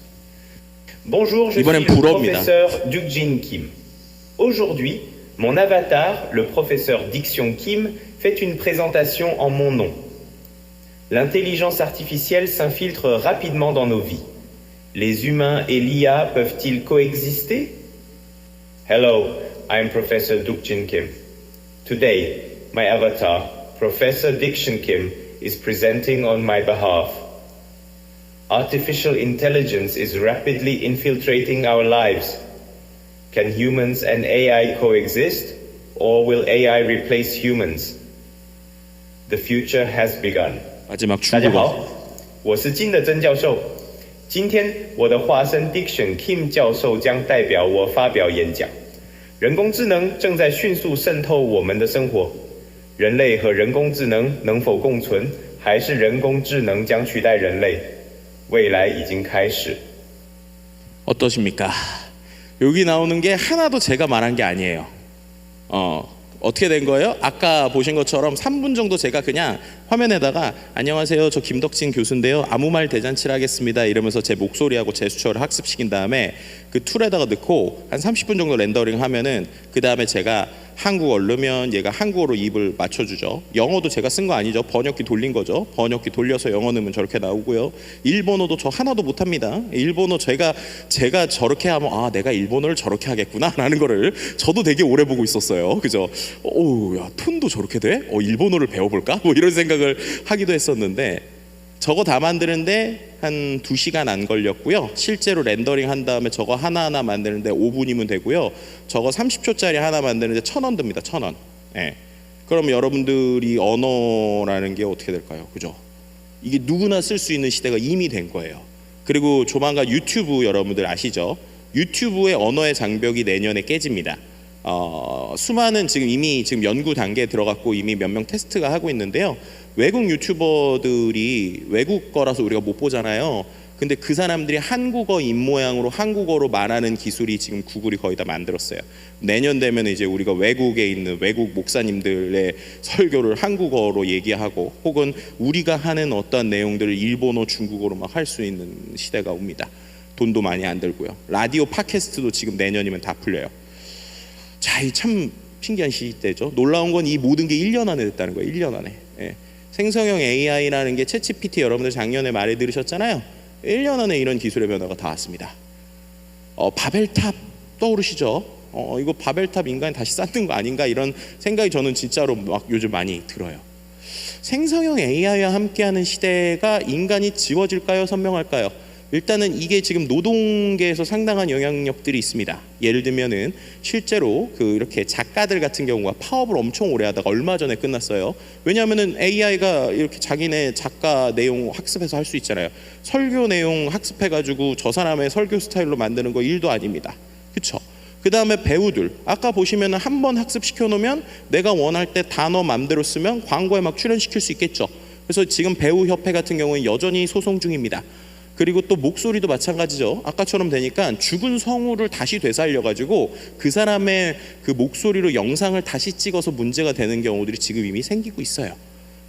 Bonjour, je suis le professeur Dukjin Kim. Aujourd'hui, mon avatar, le professeur Diction Kim, fait une présentation en mon nom. L'intelligence artificielle s'infiltre rapidement dans nos vies. Les humains et l'IA peuvent-ils coexister? Hello, I'm Professor Dukjin Kim. Today, my avatar, Professor Diction Kim, is presenting on my behalf. Artificial intelligence is rapidly infiltrating our lives. Can humans and AI coexist, or will AI replace humans? The future has begun. 마지막 大家 중국어. 好，我是金德珍教授。今天我的化身 Diction Kim 教授将代表我发表演讲。人工智能正在迅速渗透我们的生活。人类和人工智能能否共存，还是人工智能将取代人类？未来已经开始。 어떠십니까? 여기 나오는 게 하나도 제가 말한 게 아니에요. 어떻게 된 거예요? 아까 보신 것처럼 3분 정도 제가 그냥 화면에다가 안녕하세요, 저 김덕진 교수인데요, 아무 말 대잔치를 하겠습니다 이러면서 제 목소리하고 제스처를 학습시킨 다음에 그 툴에다가 넣고 한 30분 정도 렌더링 하면은 그 다음에 제가 한국어 넣으면 얘가 한국어로 입을 맞춰주죠. 영어도 제가 쓴 거 아니죠. 번역기 돌린 거죠. 번역기 돌려서 영어 넣으면 저렇게 나오고요. 일본어도 저 하나도 못합니다. 일본어 제가 저렇게 하면 아, 내가 일본어를 저렇게 하겠구나 라는 거를 저도 되게 오래 보고 있었어요. 그죠? 야, 톤도 저렇게 돼? 일본어를 배워볼까? 뭐 이런 생각을 하기도 했었는데, 저거 다 만드는데 한 2시간 안 걸렸고요. 실제로 렌더링 한 다음에 저거 하나하나 만드는데 5분이면 되고요. 저거 30초짜리 하나 만드는데 1,000원 듭니다. 1,000원. 예. 그럼 여러분들이 언어라는 게 어떻게 될까요? 그죠? 이게 누구나 쓸 수 있는 시대가 이미 된 거예요. 그리고 조만간 유튜브 여러분들 아시죠? 유튜브의 언어의 장벽이 내년에 깨집니다. 수많은 지금 연구 단계에 들어갔고 이미 몇 명 테스트가 하고 있는데요. 외국 유튜버들이 외국 거라서 우리가 못 보잖아요. 근데 그 사람들이 한국어 입모양으로 한국어로 말하는 기술이 지금 구글이 거의 다 만들었어요. 내년 되면 이제 우리가 외국에 있는 외국 목사님들의 설교를 한국어로 얘기하고 혹은 우리가 하는 어떠한 내용들을 일본어, 중국어로 막 할 수 있는 시대가 옵니다. 돈도 많이 안 들고요. 라디오 팟캐스트도 지금 내년이면 다 풀려요. 자, 이 참 신기한 시대죠. 놀라운 건 이 모든 게 1년 안에 됐다는 거예요. 1년 안에. 예. 생성형 AI라는 게 챗GPT 여러분들 작년에 말해 들으셨잖아요. 1년 안에 이런 기술의 변화가 다 왔습니다. 바벨탑 떠오르시죠? 이거 바벨탑 인간이 다시 쌓는 거 아닌가 이런 생각이 저는 진짜로 막 요즘 많이 들어요. 생성형 AI와 함께하는 시대가 인간이 지워질까요? 선명할까요? 일단은 이게 지금 노동계에서 상당한 영향력들이 있습니다. 예를 들면은 실제로 이렇게 작가들 같은 경우가 파업을 엄청 오래 하다가 얼마 전에 끝났어요. 왜냐하면은 AI가 이렇게 자기네 작가 내용 학습해서 할 수 있잖아요. 설교 내용 학습해가지고 저 사람의 설교 스타일로 만드는 거 일도 아닙니다. 그렇죠? 그 다음에 배우들 아까 보시면 한 번 학습시켜 놓으면 내가 원할 때 단어 맘대로 쓰면 광고에 막 출연시킬 수 있겠죠. 그래서 지금 배우협회 같은 경우는 여전히 소송 중입니다. 그리고 또 목소리도 마찬가지죠. 아까처럼 되니까 죽은 성우를 다시 되살려가지고 그 사람의 그 목소리로 영상을 다시 찍어서 문제가 되는 경우들이 지금 이미 생기고 있어요.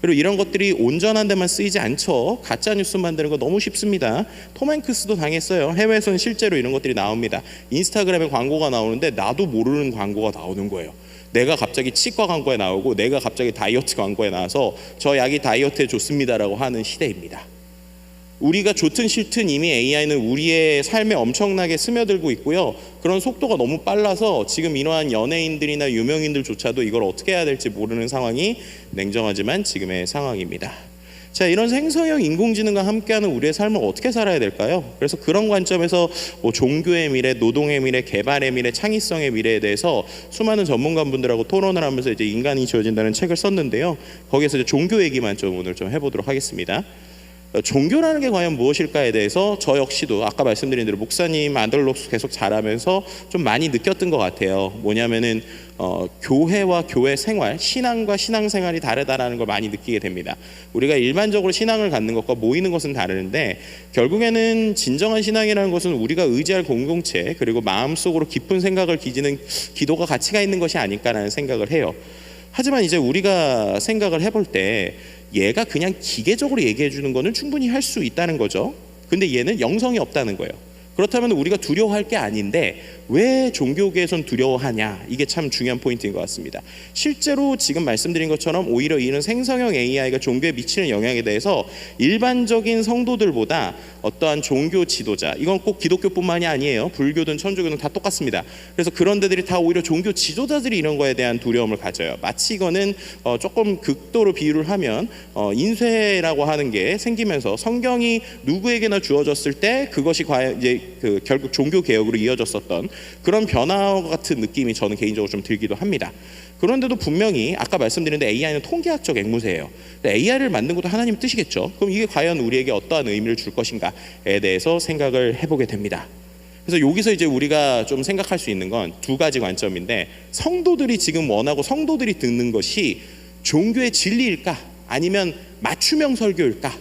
그리고 이런 것들이 온전한 데만 쓰이지 않죠. 가짜 뉴스 만드는 거 너무 쉽습니다. 톰 행크스도 당했어요. 해외에서는 실제로 이런 것들이 나옵니다. 인스타그램에 광고가 나오는데 나도 모르는 광고가 나오는 거예요. 내가 갑자기 치과 광고에 나오고 내가 갑자기 다이어트 광고에 나와서 저 약이 다이어트에 좋습니다라고 하는 시대입니다. 우리가 좋든 싫든 이미 AI는 우리의 삶에 엄청나게 스며들고 있고요. 그런 속도가 너무 빨라서 지금 이러한 연예인들이나 유명인들조차도 이걸 어떻게 해야 될지 모르는 상황이 냉정하지만 지금의 상황입니다. 자, 이런 생성형 인공지능과 함께하는 우리의 삶을 어떻게 살아야 될까요? 그래서 그런 관점에서 종교의 미래, 노동의 미래, 개발의 미래, 창의성의 미래에 대해서 수많은 전문가분들하고 토론을 하면서 이제 인간이 지어진다는 책을 썼는데요. 거기에서 이제 종교 얘기만 좀 오늘 좀 해보도록 하겠습니다. 종교라는 게 과연 무엇일까에 대해서 저 역시도 아까 말씀드린 대로 목사님 아들로 계속 자라면서 좀 많이 느꼈던 것 같아요. 뭐냐면은 교회와 교회 생활, 신앙과 신앙생활이 다르다라는 걸 많이 느끼게 됩니다. 우리가 일반적으로 신앙을 갖는 것과 모이는 것은 다르는데 결국에는 진정한 신앙이라는 것은 우리가 의지할 공동체 그리고 마음속으로 깊은 생각을 기지는 기도가 가치가 있는 것이 아닐까라는 생각을 해요. 하지만 이제 우리가 생각을 해볼 때 얘가 그냥 기계적으로 얘기해 주는 거는 충분히 할 수 있다는 거죠. 근데 얘는 영성이 없다는 거예요. 그렇다면 우리가 두려워할 게 아닌데 왜 종교계에선 두려워하냐, 이게 참 중요한 포인트인 것 같습니다. 실제로 지금 말씀드린 것처럼 오히려 이런 생성형 AI가 종교에 미치는 영향에 대해서 일반적인 성도들보다 어떠한 종교 지도자, 이건 꼭 기독교뿐만이 아니에요. 불교든 천주교든 다 똑같습니다. 그래서 그런 데들이 다 오히려 종교 지도자들이 이런 거에 대한 두려움을 가져요. 마치 이거는 조금 극도로 비유를 하면 인쇄라고 하는 게 생기면서 성경이 누구에게나 주어졌을 때 그것이 과연 이제 결국 종교 개혁으로 이어졌었던 그런 변화 같은 느낌이 저는 개인적으로 좀 들기도 합니다. 그런데도 분명히 아까 말씀드린 대로 AI는 통계학적 앵무새예요. AI를 만든 것도 하나님 뜻이겠죠. 그럼 이게 과연 우리에게 어떠한 의미를 줄 것인가에 대해서 생각을 해보게 됩니다. 그래서 여기서 이제 우리가 좀 생각할 수 있는 건 두 가지 관점인데, 성도들이 지금 원하고 성도들이 듣는 것이 종교의 진리일까 아니면 맞춤형 설교일까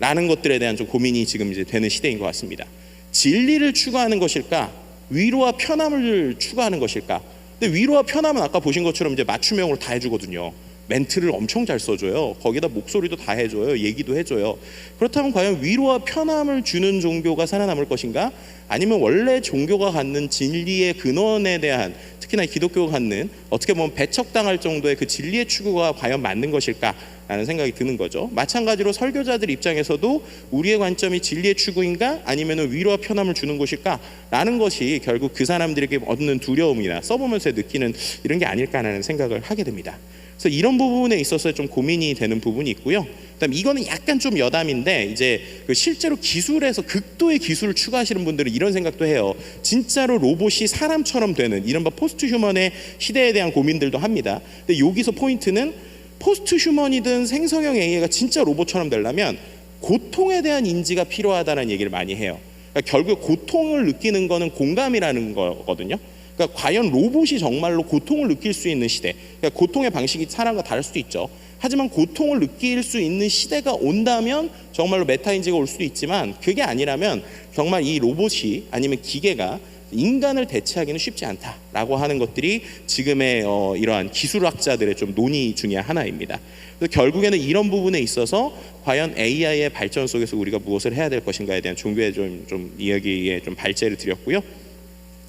라는 것들에 대한 좀 고민이 지금 이제 되는 시대인 것 같습니다. 진리를 추구하는 것일까 위로와 편함을 추구하는 것일까. 근데 위로와 편함은 아까 보신 것처럼 이제 맞춤형으로 다 해주거든요. 멘트를 엄청 잘 써줘요. 거기다 목소리도 다 해줘요. 얘기도 해줘요. 그렇다면 과연 위로와 편함을 주는 종교가 살아남을 것인가? 아니면 원래 종교가 갖는 진리의 근원에 대한, 특히나 기독교가 갖는 어떻게 보면 배척당할 정도의 그 진리의 추구가 과연 맞는 것일까? 라는 생각이 드는 거죠. 마찬가지로 설교자들 입장에서도 우리의 관점이 진리의 추구인가 아니면 위로와 편함을 주는 것일까 라는 것이 결국 그 사람들에게 얻는 두려움이나 써보면서 느끼는 이런 게 아닐까라는 생각을 하게 됩니다. 그래서 이런 부분에 있어서 좀 고민이 되는 부분이 있고요. 그다음 이거는 약간 좀 여담인데 이제 그 실제로 기술에서 극도의 기술을 추구하시는 분들은 이런 생각도 해요. 진짜로 로봇이 사람처럼 되는 이른바 포스트 휴먼의 시대에 대한 고민들도 합니다. 근데 여기서 포인트는 포스트 휴먼이든 생성형 AI가 진짜 로봇처럼 되려면 고통에 대한 인지가 필요하다는 얘기를 많이 해요. 그러니까 결국 고통을 느끼는 거는 공감이라는 거거든요. 그러니까 과연 로봇이 정말로 고통을 느낄 수 있는 시대, 그러니까 고통의 방식이 사람과 다를 수도 있죠. 하지만 고통을 느낄 수 있는 시대가 온다면 정말로 메타인지가 올 수도 있지만, 그게 아니라면 정말 이 로봇이 아니면 기계가 인간을 대체하기는 쉽지 않다라고 하는 것들이 지금의 이러한 기술학자들의 좀 논의 중에 하나입니다. 그래서 결국에는 이런 부분에 있어서 과연 AI의 발전 속에서 우리가 무엇을 해야 될 것인가에 대한 종교의 좀 이야기에 좀 발제를 드렸고요.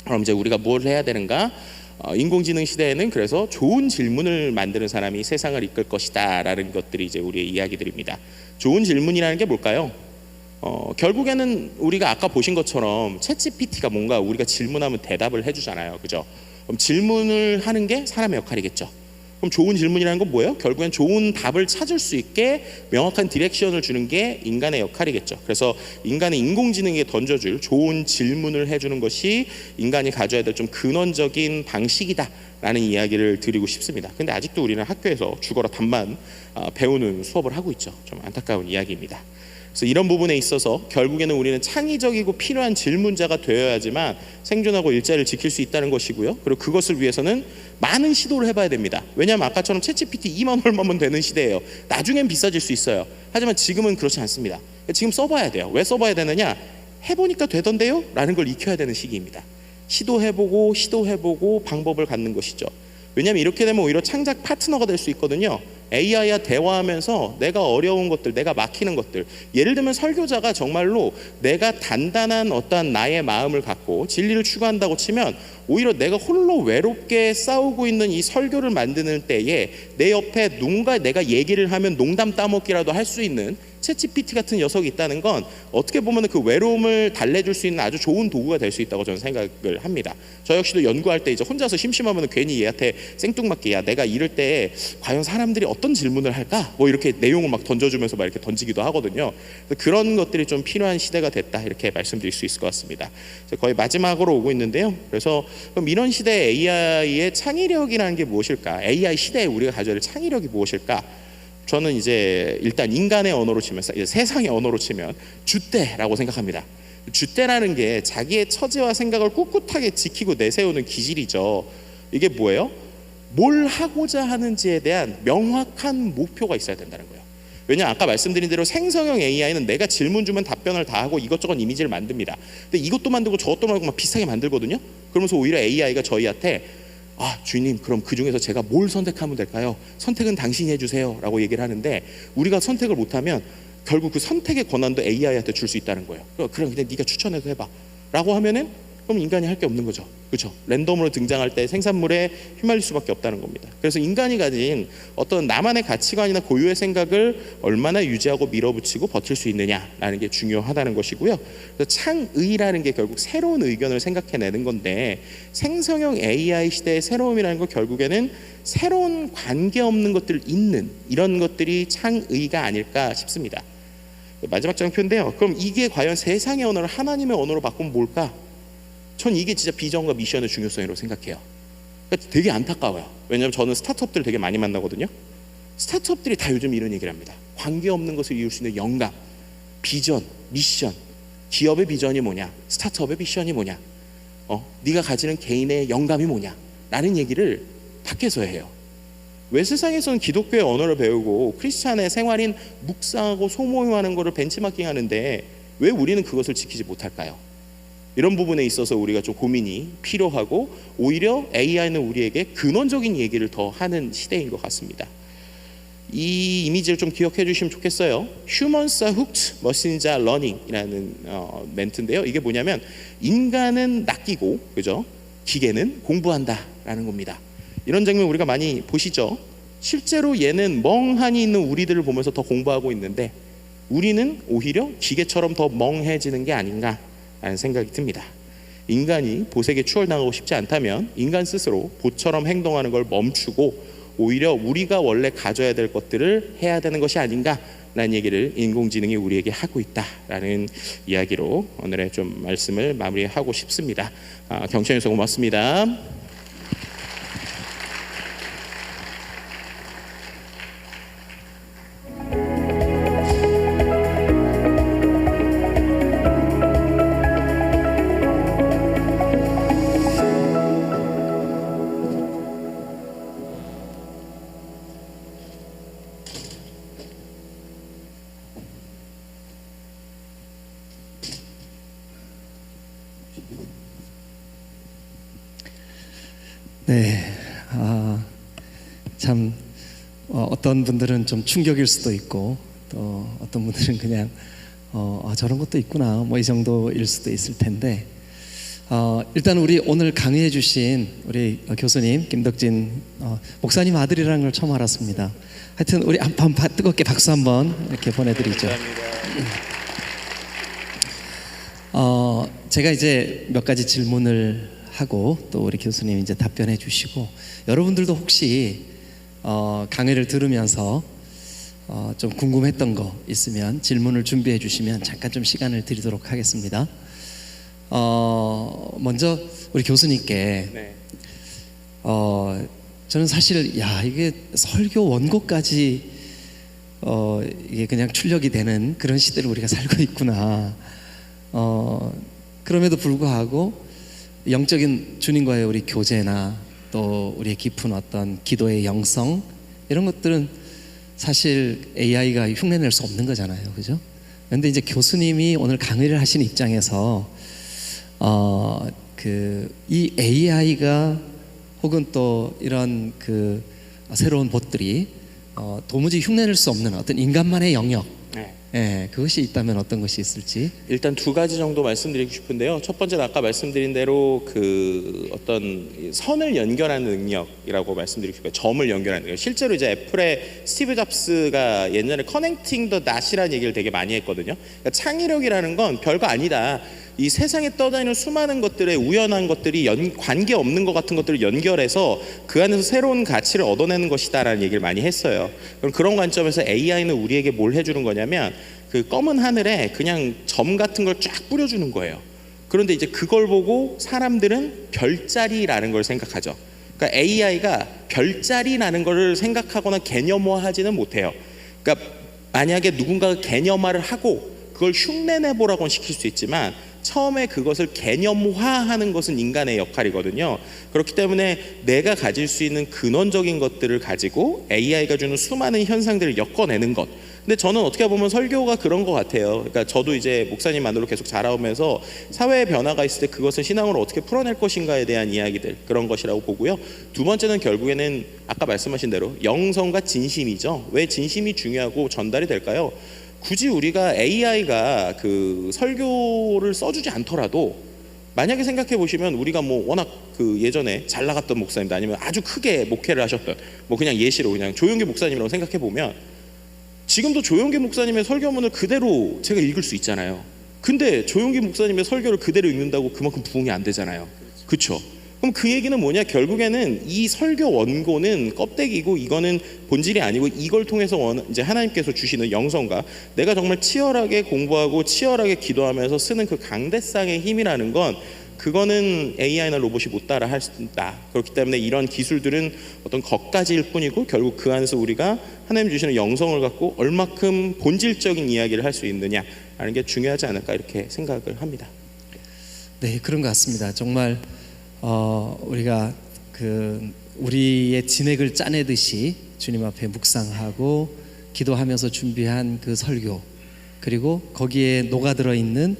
그럼 이제 우리가 뭘 해야 되는가? 인공지능 시대에는 그래서 좋은 질문을 만드는 사람이 세상을 이끌 것이다 라는 것들이 이제 우리의 이야기들입니다. 좋은 질문이라는 게 뭘까요? 결국에는 우리가 아까 보신 것처럼 챗GPT가 뭔가 우리가 질문하면 대답을 해주잖아요, 그죠? 그럼 질문을 하는 게 사람의 역할이겠죠. 그럼 좋은 질문이라는 건 뭐예요? 결국엔 좋은 답을 찾을 수 있게 명확한 디렉션을 주는 게 인간의 역할이겠죠. 그래서 인간의 인공지능에 던져줄 좋은 질문을 해주는 것이 인간이 가져야 될 좀 근원적인 방식이다라는 이야기를 드리고 싶습니다. 근데 아직도 우리는 학교에서 죽어라 답만 배우는 수업을 하고 있죠. 좀 안타까운 이야기입니다. 그래서 이런 부분에 있어서 결국에는 우리는 창의적이고 필요한 질문자가 되어야지만 생존하고 일자리를 지킬 수 있다는 것이고요. 그리고 그것을 위해서는 많은 시도를 해봐야 됩니다. 왜냐하면 아까처럼 챗GPT 2만 얼마면 되는 시대예요. 나중엔 비싸질 수 있어요. 하지만 지금은 그렇지 않습니다. 지금 써봐야 돼요. 왜 써봐야 되느냐? 해보니까 되던데요? 라는 걸 익혀야 되는 시기입니다. 시도해보고 방법을 갖는 것이죠. 왜냐하면 이렇게 되면 오히려 창작 파트너가 될 수 있거든요. AI와 대화하면서 내가 어려운 것들, 내가 막히는 것들, 예를 들면 설교자가 정말로 내가 단단한 어떠한 나의 마음을 갖고 진리를 추구한다고 치면 오히려 내가 홀로 외롭게 싸우고 있는 이 설교를 만드는 때에 내 옆에 누군가 내가 얘기를 하면 농담 따먹기라도 할 수 있는 챗GPT 같은 녀석이 있다는 건 어떻게 보면 그 외로움을 달래줄 수 있는 아주 좋은 도구가 될 수 있다고 저는 생각을 합니다. 저 역시도 연구할 때 이제 혼자서 심심하면 괜히 얘한테 생뚱맞게 야 내가 이럴 때 과연 사람들이 어떤 질문을 할까? 뭐 이렇게 내용을 막 던져주면서 막 이렇게 던지기도 하거든요. 그런 것들이 좀 필요한 시대가 됐다 이렇게 말씀드릴 수 있을 것 같습니다. 거의 마지막으로 오고 있는데요. 그래서 그럼 이런 시대에 AI의 창의력이라는 게 무엇일까? AI 시대에 우리가 가져야 할 창의력이 무엇일까? 저는 이제 일단 인간의 언어로 치면 세상의 언어로 치면 줏대라고 생각합니다. 줏대라는 게 자기의 처지와 생각을 꿋꿋하게 지키고 내세우는 기질이죠. 이게 뭐예요? 뭘 하고자 하는지에 대한 명확한 목표가 있어야 된다는 거예요. 왜냐하면 아까 말씀드린 대로 생성형 AI는 내가 질문 주면 답변을 다 하고 이것저것 이미지를 만듭니다. 근데 이것도 만들고 저것도 만들고 막 비슷하게 만들거든요. 그러면서 오히려 AI가 저희한테 주인님 그럼 그 중에서 제가 뭘 선택하면 될까요? 선택은 당신이 해주세요 라고 얘기를 하는데 우리가 선택을 못하면 결국 그 선택의 권한도 AI한테 줄 수 있다는 거예요. 그럼 그냥 네가 추천해서 해봐 라고 하면은 그럼 인간이 할 게 없는 거죠. 그렇죠? 랜덤으로 등장할 때 생산물에 휘말릴 수밖에 없다는 겁니다. 그래서 인간이 가진 어떤 나만의 가치관이나 고유의 생각을 얼마나 유지하고 밀어붙이고 버틸 수 있느냐라는 게 중요하다는 것이고요. 그래서 창의라는 게 결국 새로운 의견을 생각해내는 건데 생성형 AI 시대의 새로움이라는 건 결국에는 새로운 관계없는 것들을 잇는 이런 것들이 창의가 아닐까 싶습니다. 마지막 장표인데요. 그럼 이게 과연 세상의 언어를 하나님의 언어로 바꾸면 뭘까? 전 이게 진짜 비전과 미션의 중요성이라고 생각해요. 그러니까 되게 안타까워요. 왜냐하면 저는 스타트업들 되게 많이 만나거든요. 스타트업들이 다 요즘 이런 얘기를 합니다. 관계없는 것을 이룰 수 있는 영감, 비전, 미션. 기업의 비전이 뭐냐? 스타트업의 미션이 뭐냐? 네가 가지는 개인의 영감이 뭐냐? 라는 얘기를 밖에서 해요. 왜 세상에서는 기독교의 언어를 배우고 크리스찬의 생활인 묵상하고 소모임하는 것을 벤치마킹 하는데 왜 우리는 그것을 지키지 못할까요? 이런 부분에 있어서 우리가 좀 고민이 필요하고 오히려 AI는 우리에게 근원적인 얘기를 더 하는 시대인 것 같습니다. 이 이미지를 좀 기억해 주시면 좋겠어요. Humans are hooked, machines are learning 이라는 멘트인데요. 이게 뭐냐면 인간은 낚이고 그죠? 기계는 공부한다 라는 겁니다. 이런 장면 우리가 많이 보시죠. 실제로 얘는 멍하니 있는 우리들을 보면서 더 공부하고 있는데 우리는 오히려 기계처럼 더 멍해지는 게 아닌가 라는 생각이 듭니다. 인간이 보색에 추월당하고 싶지 않다면 인간 스스로 보처럼 행동하는 걸 멈추고 오히려 우리가 원래 가져야 될 것들을 해야 되는 것이 아닌가라는 얘기를 인공지능이 우리에게 하고 있다라는 이야기로 오늘의 좀 말씀을 마무리하고 싶습니다. 경청해 주셔서 고맙습니다. 네, 참 어떤 분들은 좀 충격일 수도 있고 또 어떤 분들은 그냥 저런 것도 있구나 뭐 이 정도일 수도 있을 텐데 일단 우리 오늘 강의해 주신 우리 교수님 김덕진 목사님 아들이라는 걸 처음 알았습니다. 하여튼 우리 한번 뜨겁게 박수 한번 이렇게 보내드리죠. 제가 이제 몇 가지 질문을 하고 또 우리 교수님 이제 답변해 주시고 여러분들도 혹시 강의를 들으면서 좀 궁금했던 거 있으면 질문을 준비해 주시면 잠깐 좀 시간을 드리도록 하겠습니다. 먼저 우리 교수님께 네. 저는 사실 이게 설교 원고까지 이게 그냥 출력이 되는 그런 시대를 우리가 살고 있구나. 그럼에도 불구하고 영적인 주님과의 우리 교제나 또 우리의 깊은 어떤 기도의 영성 이런 것들은 사실 AI가 흉내낼 수 없는 거잖아요, 그죠? 그런데 이제 교수님이 오늘 강의를 하신 입장에서 이 AI가 혹은 또 이런 그 새로운 봇들이 도무지 흉내낼 수 없는 어떤 인간만의 영역, 그것이 있다면 어떤 것이 있을지. 일단 두 가지 정도 말씀드리고 싶은데요. 첫 번째는 아까 말씀드린 대로 그 어떤 선을 연결하는 능력이라고 말씀드리고 싶어요. 점을 연결하는 능력. 실제로 이제 애플의 스티브 잡스가 옛날에 커넥팅 더 낫이라는 얘기를 되게 많이 했거든요. 그러니까 창의력이라는 건 별거 아니다. 이 세상에 떠다니는 수많은 것들의 우연한 것들이 관계 없는 것 같은 것들을 연결해서 그 안에서 새로운 가치를 얻어내는 것이다라는 얘기를 많이 했어요. 그럼 그런 관점에서 AI는 우리에게 뭘 해주는 거냐면 그 검은 하늘에 그냥 점 같은 걸 쫙 뿌려주는 거예요. 그런데 이제 그걸 보고 사람들은 별자리라는 걸 생각하죠. 그러니까 AI가 별자리라는 걸 생각하거나 개념화하지는 못해요. 그러니까 만약에 누군가가 개념화를 하고 그걸 흉내내보라고는 시킬 수 있지만 처음에 그것을 개념화하는 것은 인간의 역할이거든요. 그렇기 때문에 내가 가질 수 있는 근원적인 것들을 가지고 AI가 주는 수많은 현상들을 엮어내는 것. 근데 저는 어떻게 보면 설교가 그런 것 같아요. 그러니까 저도 이제 목사님 만으로 계속 자라오면서 사회의 변화가 있을 때 그것을 신앙으로 어떻게 풀어낼 것인가에 대한 이야기들, 그런 것이라고 보고요. 두 번째는 결국에는 아까 말씀하신 대로 영성과 진심이죠. 왜 진심이 중요하고 전달이 될까요? 굳이 우리가 AI가 그 설교를 써주지 않더라도 만약에 생각해 보시면 우리가 뭐 워낙 그 예전에 잘 나갔던 목사님들 아니면 아주 크게 목회를 하셨던 뭐 그냥 예시로 그냥 조용기 목사님이라고 생각해 보면 지금도 조용기 목사님의 설교문을 그대로 제가 읽을 수 있잖아요. 근데 조용기 목사님의 설교를 그대로 읽는다고 그만큼 부응이 안 되잖아요. 그렇죠? 그럼 그 얘기는 뭐냐? 결국에는 이 설교 원고는 껍데기고 이거는 본질이 아니고 이걸 통해서 이제 하나님께서 주시는 영성과 내가 정말 치열하게 공부하고 치열하게 기도하면서 쓰는 그 강대상의 힘이라는 건 그거는 AI나 로봇이 못 따라 할 수 있다. 그렇기 때문에 이런 기술들은 어떤 겉가지일 뿐이고 결국 그 안에서 우리가 하나님 주시는 영성을 갖고 얼마큼 본질적인 이야기를 할 수 있느냐 하는 게 중요하지 않을까 이렇게 생각을 합니다. 네, 그런 것 같습니다. 정말 우리가 우리의 진액을 짜내듯이 주님 앞에 묵상하고 기도하면서 준비한 그 설교, 그리고 거기에 녹아들어 있는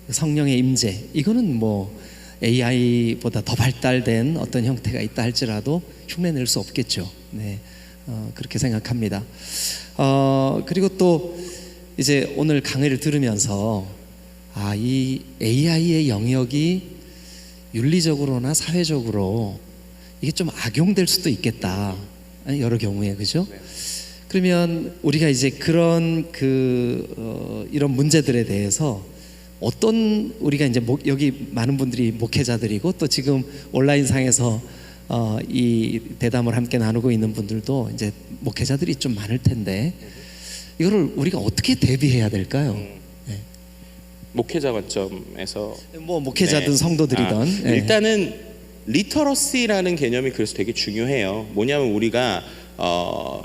성령의 임재, 이거는 뭐 AI보다 더 발달된 어떤 형태가 있다 할지라도 흉내낼 수 없겠죠. 네, 그렇게 생각합니다. 그리고 또 이제 오늘 강의를 들으면서 이 AI의 영역이 윤리적으로나 사회적으로 이게 좀 악용될 수도 있겠다. 여러 경우에, 그죠? 그러면 우리가 이제 그런 이런 문제들에 대해서 어떤 우리가 이제 여기 많은 분들이 목회자들이고 또 지금 온라인 상에서 이 대담을 함께 나누고 있는 분들도 이제 목회자들이 좀 많을 텐데 이거를 우리가 어떻게 대비해야 될까요? 목회자 관점에서 뭐 목회자든 네. 성도들이든 일단은 리터러시라는 개념이 그래서 되게 중요해요. 뭐냐면 우리가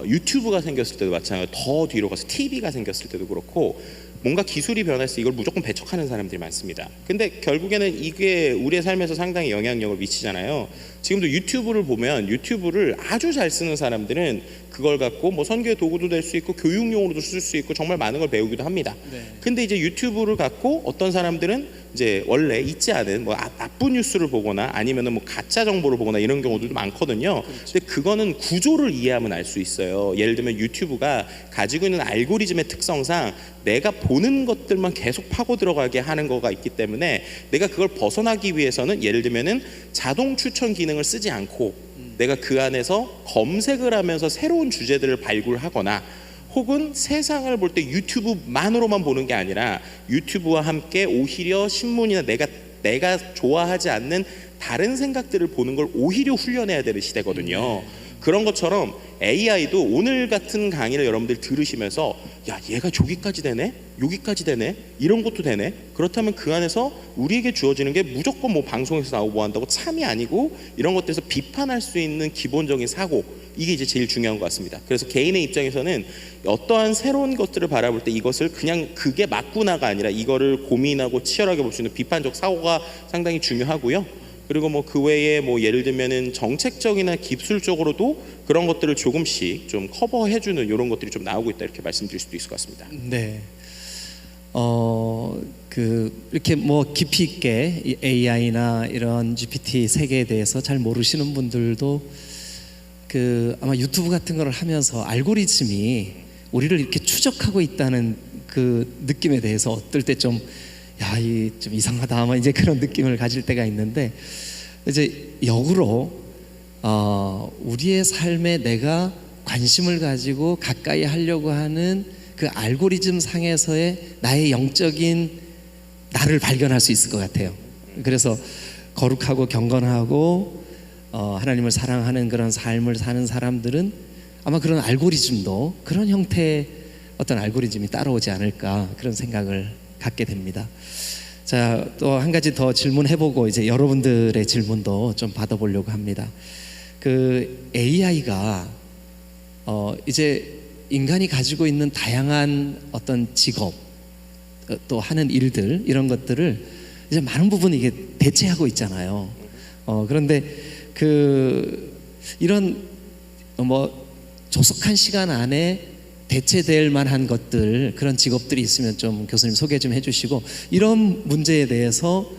유튜브가 생겼을 때도 마찬가지로 더 뒤로 가서 TV가 생겼을 때도 그렇고 뭔가 기술이 변해서 이걸 무조건 배척하는 사람들이 많습니다. 근데 결국에는 이게 우리의 삶에서 상당히 영향력을 미치잖아요. 지금도 유튜브를 보면 유튜브를 아주 잘 쓰는 사람들은 그걸 갖고 뭐 선교의 도구도 될 수 있고 교육용으로도 쓸 수 있고 정말 많은 걸 배우기도 합니다. 근데 이제 유튜브를 갖고 어떤 사람들은 이제 원래 있지 않은 뭐 나쁜 뉴스를 보거나 아니면은 뭐 가짜 정보를 보거나 이런 경우들도 많거든요. 근데 그거는 구조를 이해하면 알 수 있어요. 예를 들면 유튜브가 가지고 있는 알고리즘의 특성상 내가 보는 것들만 계속 파고 들어가게 하는 거가 있기 때문에 내가 그걸 벗어나기 위해서는 예를 들면은 자동 추천 기능을 쓰지 않고 내가 그 안에서 검색을 하면서 새로운 주제들을 발굴하거나 혹은 세상을 볼 때 유튜브만으로만 보는 게 아니라 유튜브와 함께 오히려 신문이나 내가 좋아하지 않는 다른 생각들을 보는 걸 오히려 훈련해야 되는 시대거든요. 그런 것처럼 AI도 오늘 같은 강의를 여러분들 들으시면서 야 얘가 저기까지 되네? 여기까지 되네? 이런 것도 되네? 그렇다면 그 안에서 우리에게 주어지는 게 무조건 뭐 방송에서 나오고 뭐 한다고 참이 아니고 이런 것들에서 비판할 수 있는 기본적인 사고, 이게 이제 제일 중요한 것 같습니다. 그래서 개인의 입장에서는 어떠한 새로운 것들을 바라볼 때 이것을 그냥 그게 맞구나가 아니라 이거를 고민하고 치열하게 볼 수 있는 비판적 사고가 상당히 중요하고요. 그리고 뭐 그 외에 뭐 예를 들면은 정책적이나 기술적으로도 그런 것들을 조금씩 좀 커버해주는 이런 것들이 좀 나오고 있다, 이렇게 말씀드릴 수도 있을 것 같습니다. 네. 이렇게 뭐 깊이 있게 이 AI나 이런 GPT 세계에 대해서 잘 모르시는 분들도 아마 유튜브 같은 걸 하면서 알고리즘이 우리를 이렇게 추적하고 있다는 그 느낌에 대해서 어떨 때 좀 이상하다 아마 이제 그런 느낌을 가질 때가 있는데, 이제 역으로 우리의 삶에 내가 관심을 가지고 가까이 하려고 하는 그 알고리즘 상에서의 나의 영적인 나를 발견할 수 있을 것 같아요. 그래서 거룩하고 경건하고 하나님을 사랑하는 그런 삶을 사는 사람들은 아마 그런 알고리즘도 그런 형태의 어떤 알고리즘이 따라오지 않을까, 그런 생각을 갖게 됩니다. 자, 또 한 가지 더 질문해보고 이제 여러분들의 질문도 좀 받아보려고 합니다. 그 AI가 이제 인간이 가지고 있는 다양한 어떤 직업, 또 하는 일들, 이런 것들을 이제 많은 부분 이게 대체하고 있잖아요. 그런데 이런 뭐 조속한 시간 안에 대체될 만한 것들, 그런 직업들이 있으면 좀 교수님 소개 좀 해주시고, 이런 문제에 대해서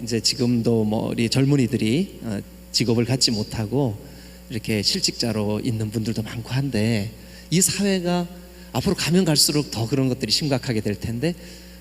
이제 지금도 뭐 우리 젊은이들이 직업을 갖지 못하고 이렇게 실직자로 있는 분들도 많고 한데, 이 사회가 앞으로 가면 갈수록 더 그런 것들이 심각하게 될 텐데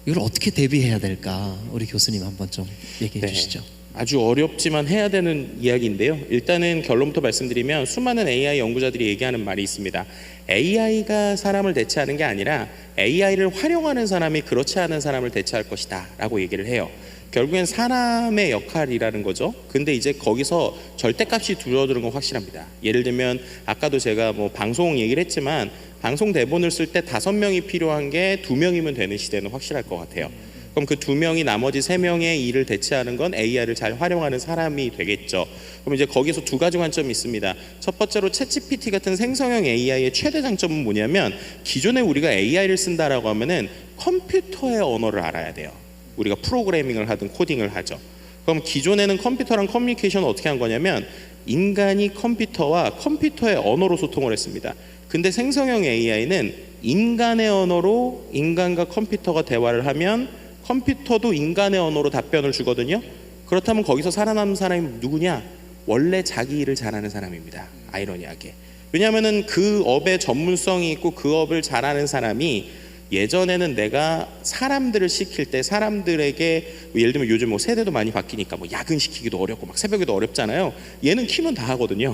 이걸 어떻게 대비해야 될까, 우리 교수님 한번 좀 얘기해 주시죠. 아주 어렵지만 해야 되는 이야기인데요. 일단은 결론부터 말씀드리면 수많은 AI 연구자들이 얘기하는 말이 있습니다. AI가 사람을 대체하는 게 아니라 AI를 활용하는 사람이 그렇지 않은 사람을 대체할 것이다 라고 얘기를 해요. 결국엔 사람의 역할이라는 거죠. 근데 이제 거기서 절대값이 줄어드는 건 확실합니다. 예를 들면 아까도 제가 뭐 방송 얘기를 했지만 방송 대본을 쓸 때 5명이 필요한 게 2명이면 되는 시대는 확실할 것 같아요. 그럼 그 2명이 나머지 3명의 일을 대체하는 건 AI를 잘 활용하는 사람이 되겠죠. 그럼 이제 거기서 두 가지 관점이 있습니다. 첫 번째로 챗GPT 같은 생성형 AI의 최대 장점은 뭐냐면, 기존에 우리가 AI를 쓴다라고 하면은 컴퓨터의 언어를 알아야 돼요. 우리가 프로그래밍을 하든 코딩을 하죠. 그럼 기존에는 컴퓨터랑 커뮤니케이션을 어떻게 한 거냐면 인간이 컴퓨터와 컴퓨터의 언어로 소통을 했습니다. 근데 생성형 AI는 인간의 언어로 인간과 컴퓨터가 대화를 하면 컴퓨터도 인간의 언어로 답변을 주거든요. 그렇다면 거기서 살아남은 사람이 누구냐? 원래 자기 일을 잘하는 사람입니다. 아이러니하게. 왜냐하면은 그 업에 전문성이 있고 그 업을 잘하는 사람이, 예전에는 내가 사람들을 시킬 때 사람들에게 예를 들면 요즘 뭐 세대도 많이 바뀌니까 뭐 야근시키기도 어렵고 막 새벽에도 어렵잖아요. 얘는 키면 다 하거든요.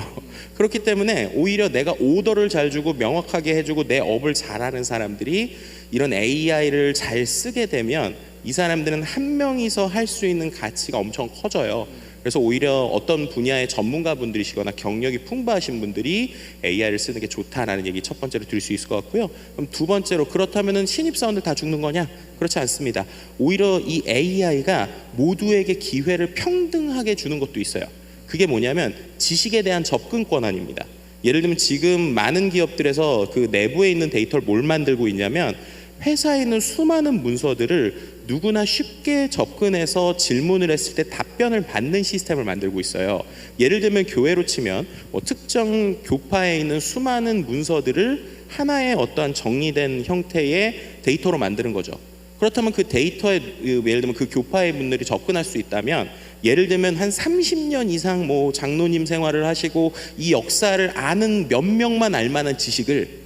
그렇기 때문에 오히려 내가 오더를 잘 주고 명확하게 해주고 내 업을 잘하는 사람들이 이런 AI를 잘 쓰게 되면 이 사람들은 한 명이서 할 수 있는 가치가 엄청 커져요. 그래서 오히려 어떤 분야의 전문가분들이시거나 경력이 풍부하신 분들이 AI를 쓰는 게 좋다라는 얘기 첫 번째로 드릴 수 있을 것 같고요. 그럼 두 번째로, 그렇다면은 신입사원들 다 죽는 거냐? 그렇지 않습니다. 오히려 이 AI가 모두에게 기회를 평등하게 주는 것도 있어요. 그게 뭐냐면 지식에 대한 접근 권한입니다. 예를 들면 지금 많은 기업들에서 그 내부에 있는 데이터를 뭘 만들고 있냐면, 회사에 있는 수많은 문서들을 누구나 쉽게 접근해서 질문을 했을 때 답변을 받는 시스템을 만들고 있어요. 예를 들면 교회로 치면 특정 교파에 있는 수많은 문서들을 하나의 어떠한 정리된 형태의 데이터로 만드는 거죠. 그렇다면 그 데이터에 예를 들면 그 교파의 분들이 접근할 수 있다면, 예를 들면 한 30년 이상 장로님 생활을 하시고 이 역사를 아는 몇 명만 알 만한 지식을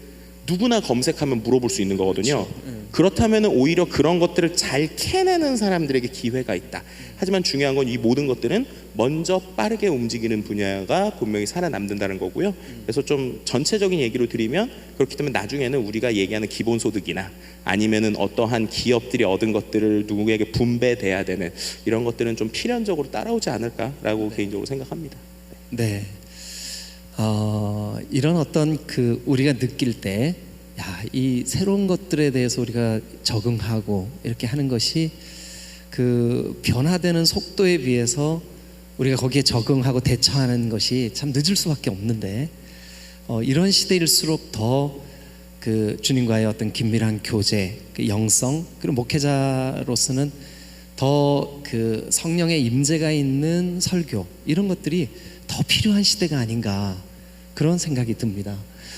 누구나 검색하면 물어볼 수 있는 거거든요. 그렇다면 오히려 그런 것들을 잘 캐내는 사람들에게 기회가 있다. 하지만 중요한 건 이 모든 것들은 먼저 빠르게 움직이는 분야가 분명히 살아남는다는 거고요. 그래서 좀 전체적인 얘기로 드리면, 그렇기 때문에 나중에는 우리가 얘기하는 기본소득이나 아니면은 어떠한 기업들이 얻은 것들을 누구에게 분배돼야 되는 이런 것들은 좀 필연적으로 따라오지 않을까라고 개인적으로 생각합니다. 네. 이런 어떤 그 우리가 느낄 때, 이 새로운 것들에 대해서 우리가 적응하고 이렇게 하는 것이 그 변화되는 속도에 비해서 우리가 거기에 적응하고 대처하는 것이 참 늦을 수밖에 없는데, 이런 시대일수록 더 그 주님과의 어떤 긴밀한 교제, 그 영성, 그리고 목회자로서는 더 그 성령의 임재가 있는 설교, 이런 것들이 더 필요한 시대가 아닌가, 그런 생각이 듭니다.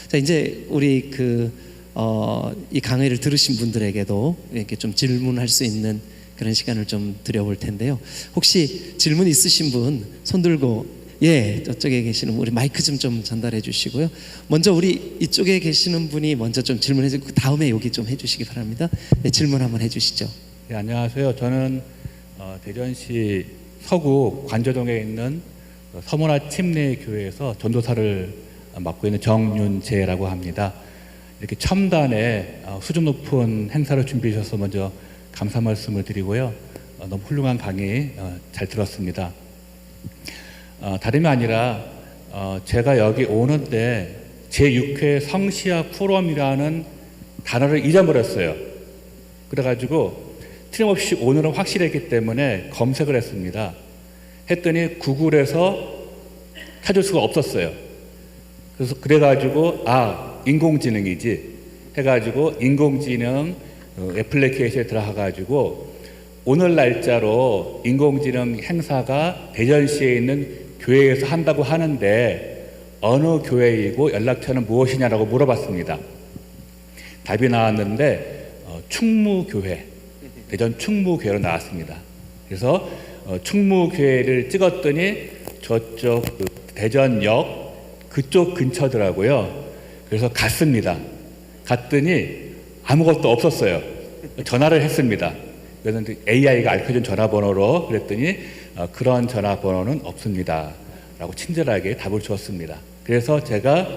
자, 이제 우리 이 강의를 들으신 분들에게도 이렇게 좀 질문할 수 있는 그런 시간을 좀 드려볼 텐데요. 혹시 질문 있으신 분 손 들고, 저쪽에 계시는 우리 마이크 좀 전달해 주시고요. 먼저 우리 이쪽에 계시는 분이 먼저 좀 질문해 주고, 그 다음에 여기 좀 해주시기 바랍니다. 네, 질문 한번 해주시죠. 네, 안녕하세요. 저는 대전시 서구 관저동에 있는 서문화 침례교회에서 전도사를 맡고 있는 정윤재라고 합니다. 이렇게 첨단의 수준 높은 행사를 준비해 주셔서 먼저 감사 말씀을 드리고요. 너무 훌륭한 강의 잘 들었습니다. 다름이 아니라 제가 여기 오는데 제6회 성시아 포럼이라는 단어를 잊어버렸어요. 그래가지고 틀림없이 오늘은 확실했기 때문에 검색을 했습니다. 했더니 구글에서 찾을 수가 없었어요. 그래가지고 인공지능이지 해가지고 인공지능 애플리케이션에 들어가가지고 오늘 날짜로 인공지능 행사가 대전시에 있는 교회에서 한다고 하는데 어느 교회이고 연락처는 무엇이냐라고 물어봤습니다. 답이 나왔는데 충무교회, 대전 충무교회로 나왔습니다. 그래서 충무교회를 찍었더니 저쪽 대전역 그쪽 근처더라고요. 그래서 갔습니다. 갔더니 아무것도 없었어요. 전화를 했습니다. 그래서 AI가 알려준 전화번호로 그랬더니 그런 전화번호는 없습니다 라고 친절하게 답을 주었습니다. 그래서 제가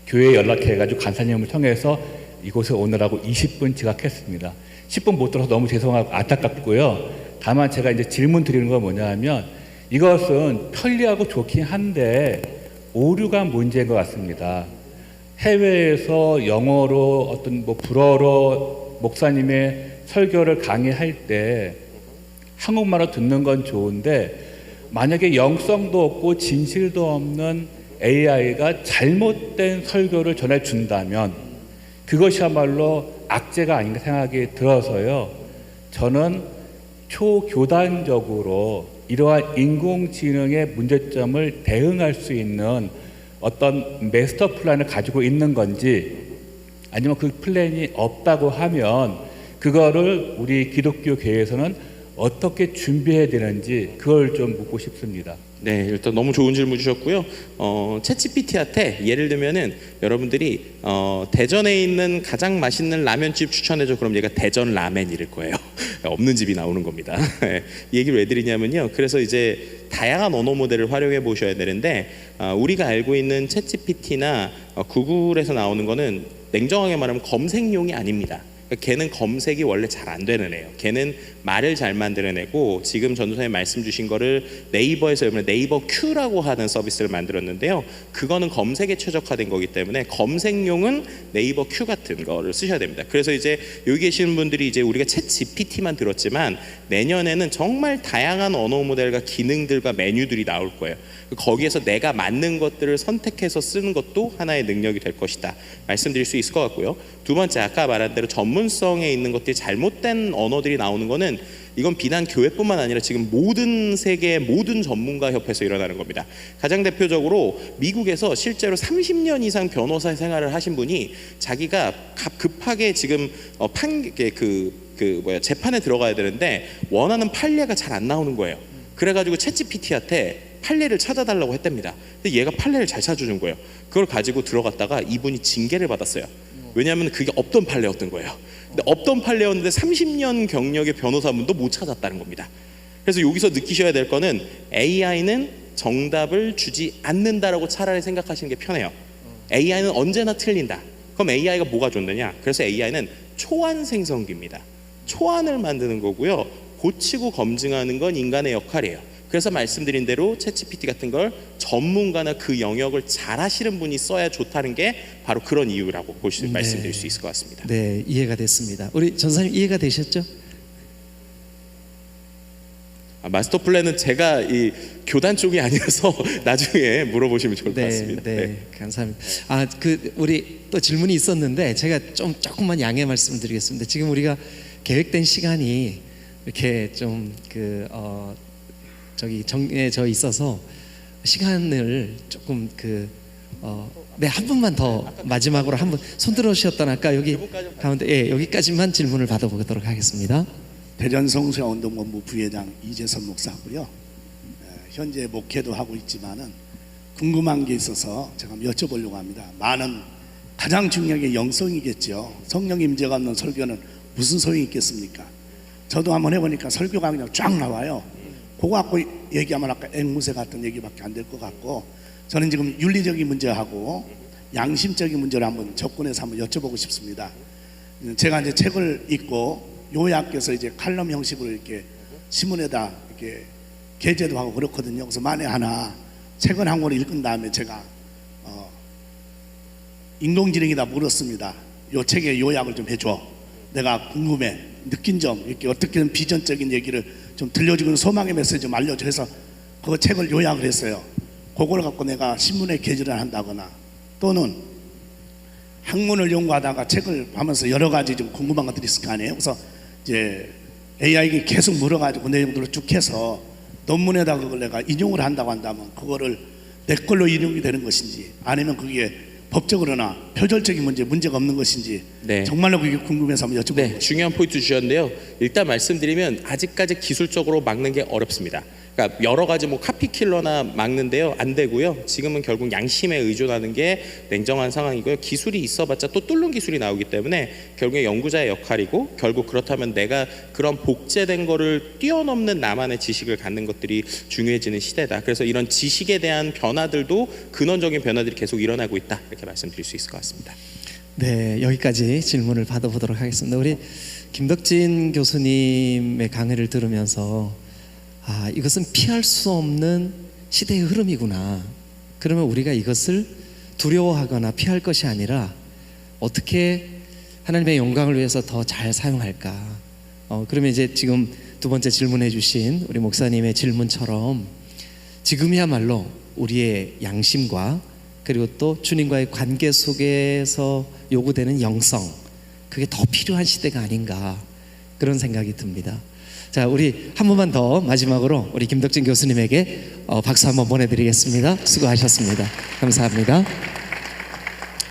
교회에 연락해가지고 간사님을 통해서 이곳에 오느라고 20분 지각했습니다. 10분 못 들어서 너무 죄송하고 안타깝고요. 다만 제가 이제 질문 드리는 건 뭐냐면, 이것은 편리하고 좋긴 한데 오류가 문제인 것 같습니다. 해외에서 영어로 어떤 불어로 목사님의 설교를 강의할 때 한국말로 듣는 건 좋은데, 만약에 영성도 없고 진실도 없는 AI가 잘못된 설교를 전해준다면 그것이야말로 악재가 아닌가 생각이 들어서요. 저는 초교단적으로 이러한 인공지능의 문제점을 대응할 수 있는 어떤 마스터 플랜을 가지고 있는 건지, 아니면 그 플랜이 없다고 하면 그거를 우리 기독교 교회에서는 어떻게 준비해야 되는지, 그걸 좀 묻고 싶습니다. 네, 일단 너무 좋은 질문 주셨고요. 챗GPT한테 예를 들면은 여러분들이 대전에 있는 가장 맛있는 라면집 추천해줘. 그럼 얘가 대전 라멘일 거예요. 없는 집이 나오는 겁니다. 이 얘기를 왜 드리냐면요. 그래서 이제 다양한 언어 모델을 활용해 보셔야 되는데, 우리가 알고 있는 챗GPT나 구글에서 나오는 거는 냉정하게 말하면 검색용이 아닙니다. 걔는 검색이 원래 잘 안 되는 애예요. 걔는 말을 잘 만드는 애고, 지금 전도사님 말씀 주신 거를 네이버에서 이번에 네이버 Q라고 하는 서비스를 만들었는데요. 그거는 검색에 최적화된 거기 때문에 검색용은 네이버 Q 같은 거를 쓰셔야 됩니다. 그래서 이제 여기 계시는 분들이 이제 우리가 챗 GPT만 들었지만 내년에는 정말 다양한 언어 모델과 기능들과 메뉴들이 나올 거예요. 거기에서 내가 맞는 것들을 선택해서 쓰는 것도 하나의 능력이 될 것이다 말씀드릴 수 있을 것 같고요. 두 번째, 아까 말한 대로 전문성에 있는 것들이 잘못된 언어들이 나오는 거는 이건 비단 교회뿐만 아니라 지금 모든 세계의 모든 전문가 협회에서 일어나는 겁니다. 가장 대표적으로 미국에서 실제로 30년 이상 변호사 생활을 하신 분이 자기가 급하게 지금 재판에 들어가야 되는데 원하는 판례가 잘 안 나오는 거예요. 그래가지고 챗GPT한테 판례를 찾아달라고 했답니다. 근데 얘가 판례를 잘 찾아준 거예요. 그걸 가지고 들어갔다가 이분이 징계를 받았어요. 왜냐하면 그게 없던 판례였던 거예요. 근데 없던 판례였는데 30년 경력의 변호사분도 못 찾았다는 겁니다. 그래서 여기서 느끼셔야 될 거는 AI는 정답을 주지 않는다라고 차라리 생각하시는 게 편해요. AI는 언제나 틀린다. 그럼 AI가 뭐가 좋느냐? 그래서 AI는 초안 생성기입니다. 초안을 만드는 거고요. 고치고 검증하는 건 인간의 역할이에요. 그래서 말씀드린 대로 챗GPT 같은 걸 전문가나 그 영역을 잘 하시는 분이 써야 좋다는 게 바로 그런 이유라고 말씀드릴 수 있을 것 같습니다. 네, 이해가 됐습니다. 우리 전사님 이해가 되셨죠? 마스터 플랜은 제가 이 교단 쪽이 아니라서 나중에 물어보시면 좋을 것 같습니다. 네, 감사합니다. 우리 또 질문이 있었는데 제가 조금만 양해 말씀드리겠습니다. 지금 우리가 계획된 시간이 이렇게 정해져 있어서 시간을 조금 한 분만 더 마지막으로 한 분 손 들어주셨던 아까 여기 가운데 여기까지만 질문을 받아보도록 하겠습니다. 대전성수야운동본부 부회장 이재선 목사고요. 현재 목회도 하고 있지만은 궁금한 게 있어서 제가 여쭤보려고 합니다. 가장 중요한 게 영성이겠죠. 성령 임재가 없는 설교는 무슨 소용이 있겠습니까? 저도 한번 해보니까 설교가 그냥 쫙 나와요. 그거 갖고 얘기하면 아까 앵무새 같은 얘기밖에 안 될 것 같고, 저는 지금 윤리적인 문제하고 양심적인 문제를 한번 접근해서 한번 여쭤보고 싶습니다. 제가 이제 책을 읽고 요약해서 이제 칼럼 형식으로 이렇게 신문에다 이렇게 게재도 하고 그렇거든요. 그래서 만에 하나 책을 한 권을 읽은 다음에 제가 인공지능에다 물었습니다. 요 책의 요약을 좀 해줘. 내가 궁금해. 느낀 점, 이렇게 어떻게든 비전적인 얘기를 좀 들려주는 소망의 메시지 좀 알려줘 해서 그 책을 요약을 했어요. 그걸 갖고 내가 신문에 게재를 한다거나 또는 학문을 연구하다가 책을 하면서 여러 가지 좀 궁금한 것들이 있을 거 아니에요. 그래서 이제 AI에게 계속 물어가지고 내용들을 쭉 해서 논문에다 그걸 내가 인용을 한다고 한다면 그거를 내 걸로 인용이 되는 것인지 아니면 그게 법적으로나 표절적인 문제가 없는 것인지 네. 정말로 그게 궁금해서 한번 여쭤보고 네, 중요한 포인트 주셨는데요. 일단 말씀드리면 아직까지 기술적으로 막는 게 어렵습니다. 그러니까 여러 가지 카피킬러나 막는데요, 안 되고요. 지금은 결국 양심에 의존하는 게 냉정한 상황이고요. 기술이 있어봤자 또 뚫는 기술이 나오기 때문에 결국에 연구자의 역할이고, 결국 그렇다면 내가 그런 복제된 거를 뛰어넘는 나만의 지식을 갖는 것들이 중요해지는 시대다. 그래서 이런 지식에 대한 변화들도 근원적인 변화들이 계속 일어나고 있다, 이렇게 말씀드릴 수 있을 것 같습니다. 네, 여기까지 질문을 받아보도록 하겠습니다. 우리 김덕진 교수님의 강의를 들으면서 이것은 피할 수 없는 시대의 흐름이구나. 그러면 우리가 이것을 두려워하거나 피할 것이 아니라 어떻게 하나님의 영광을 위해서 더 잘 사용할까. 그러면 이제 지금 두 번째 질문해 주신 우리 목사님의 질문처럼 지금이야말로 우리의 양심과 그리고 또 주님과의 관계 속에서 요구되는 영성, 그게 더 필요한 시대가 아닌가, 그런 생각이 듭니다. 자, 우리 한 번만 더 마지막으로 우리 김덕진 교수님에게 박수 한번 보내드리겠습니다. 수고하셨습니다. 감사합니다.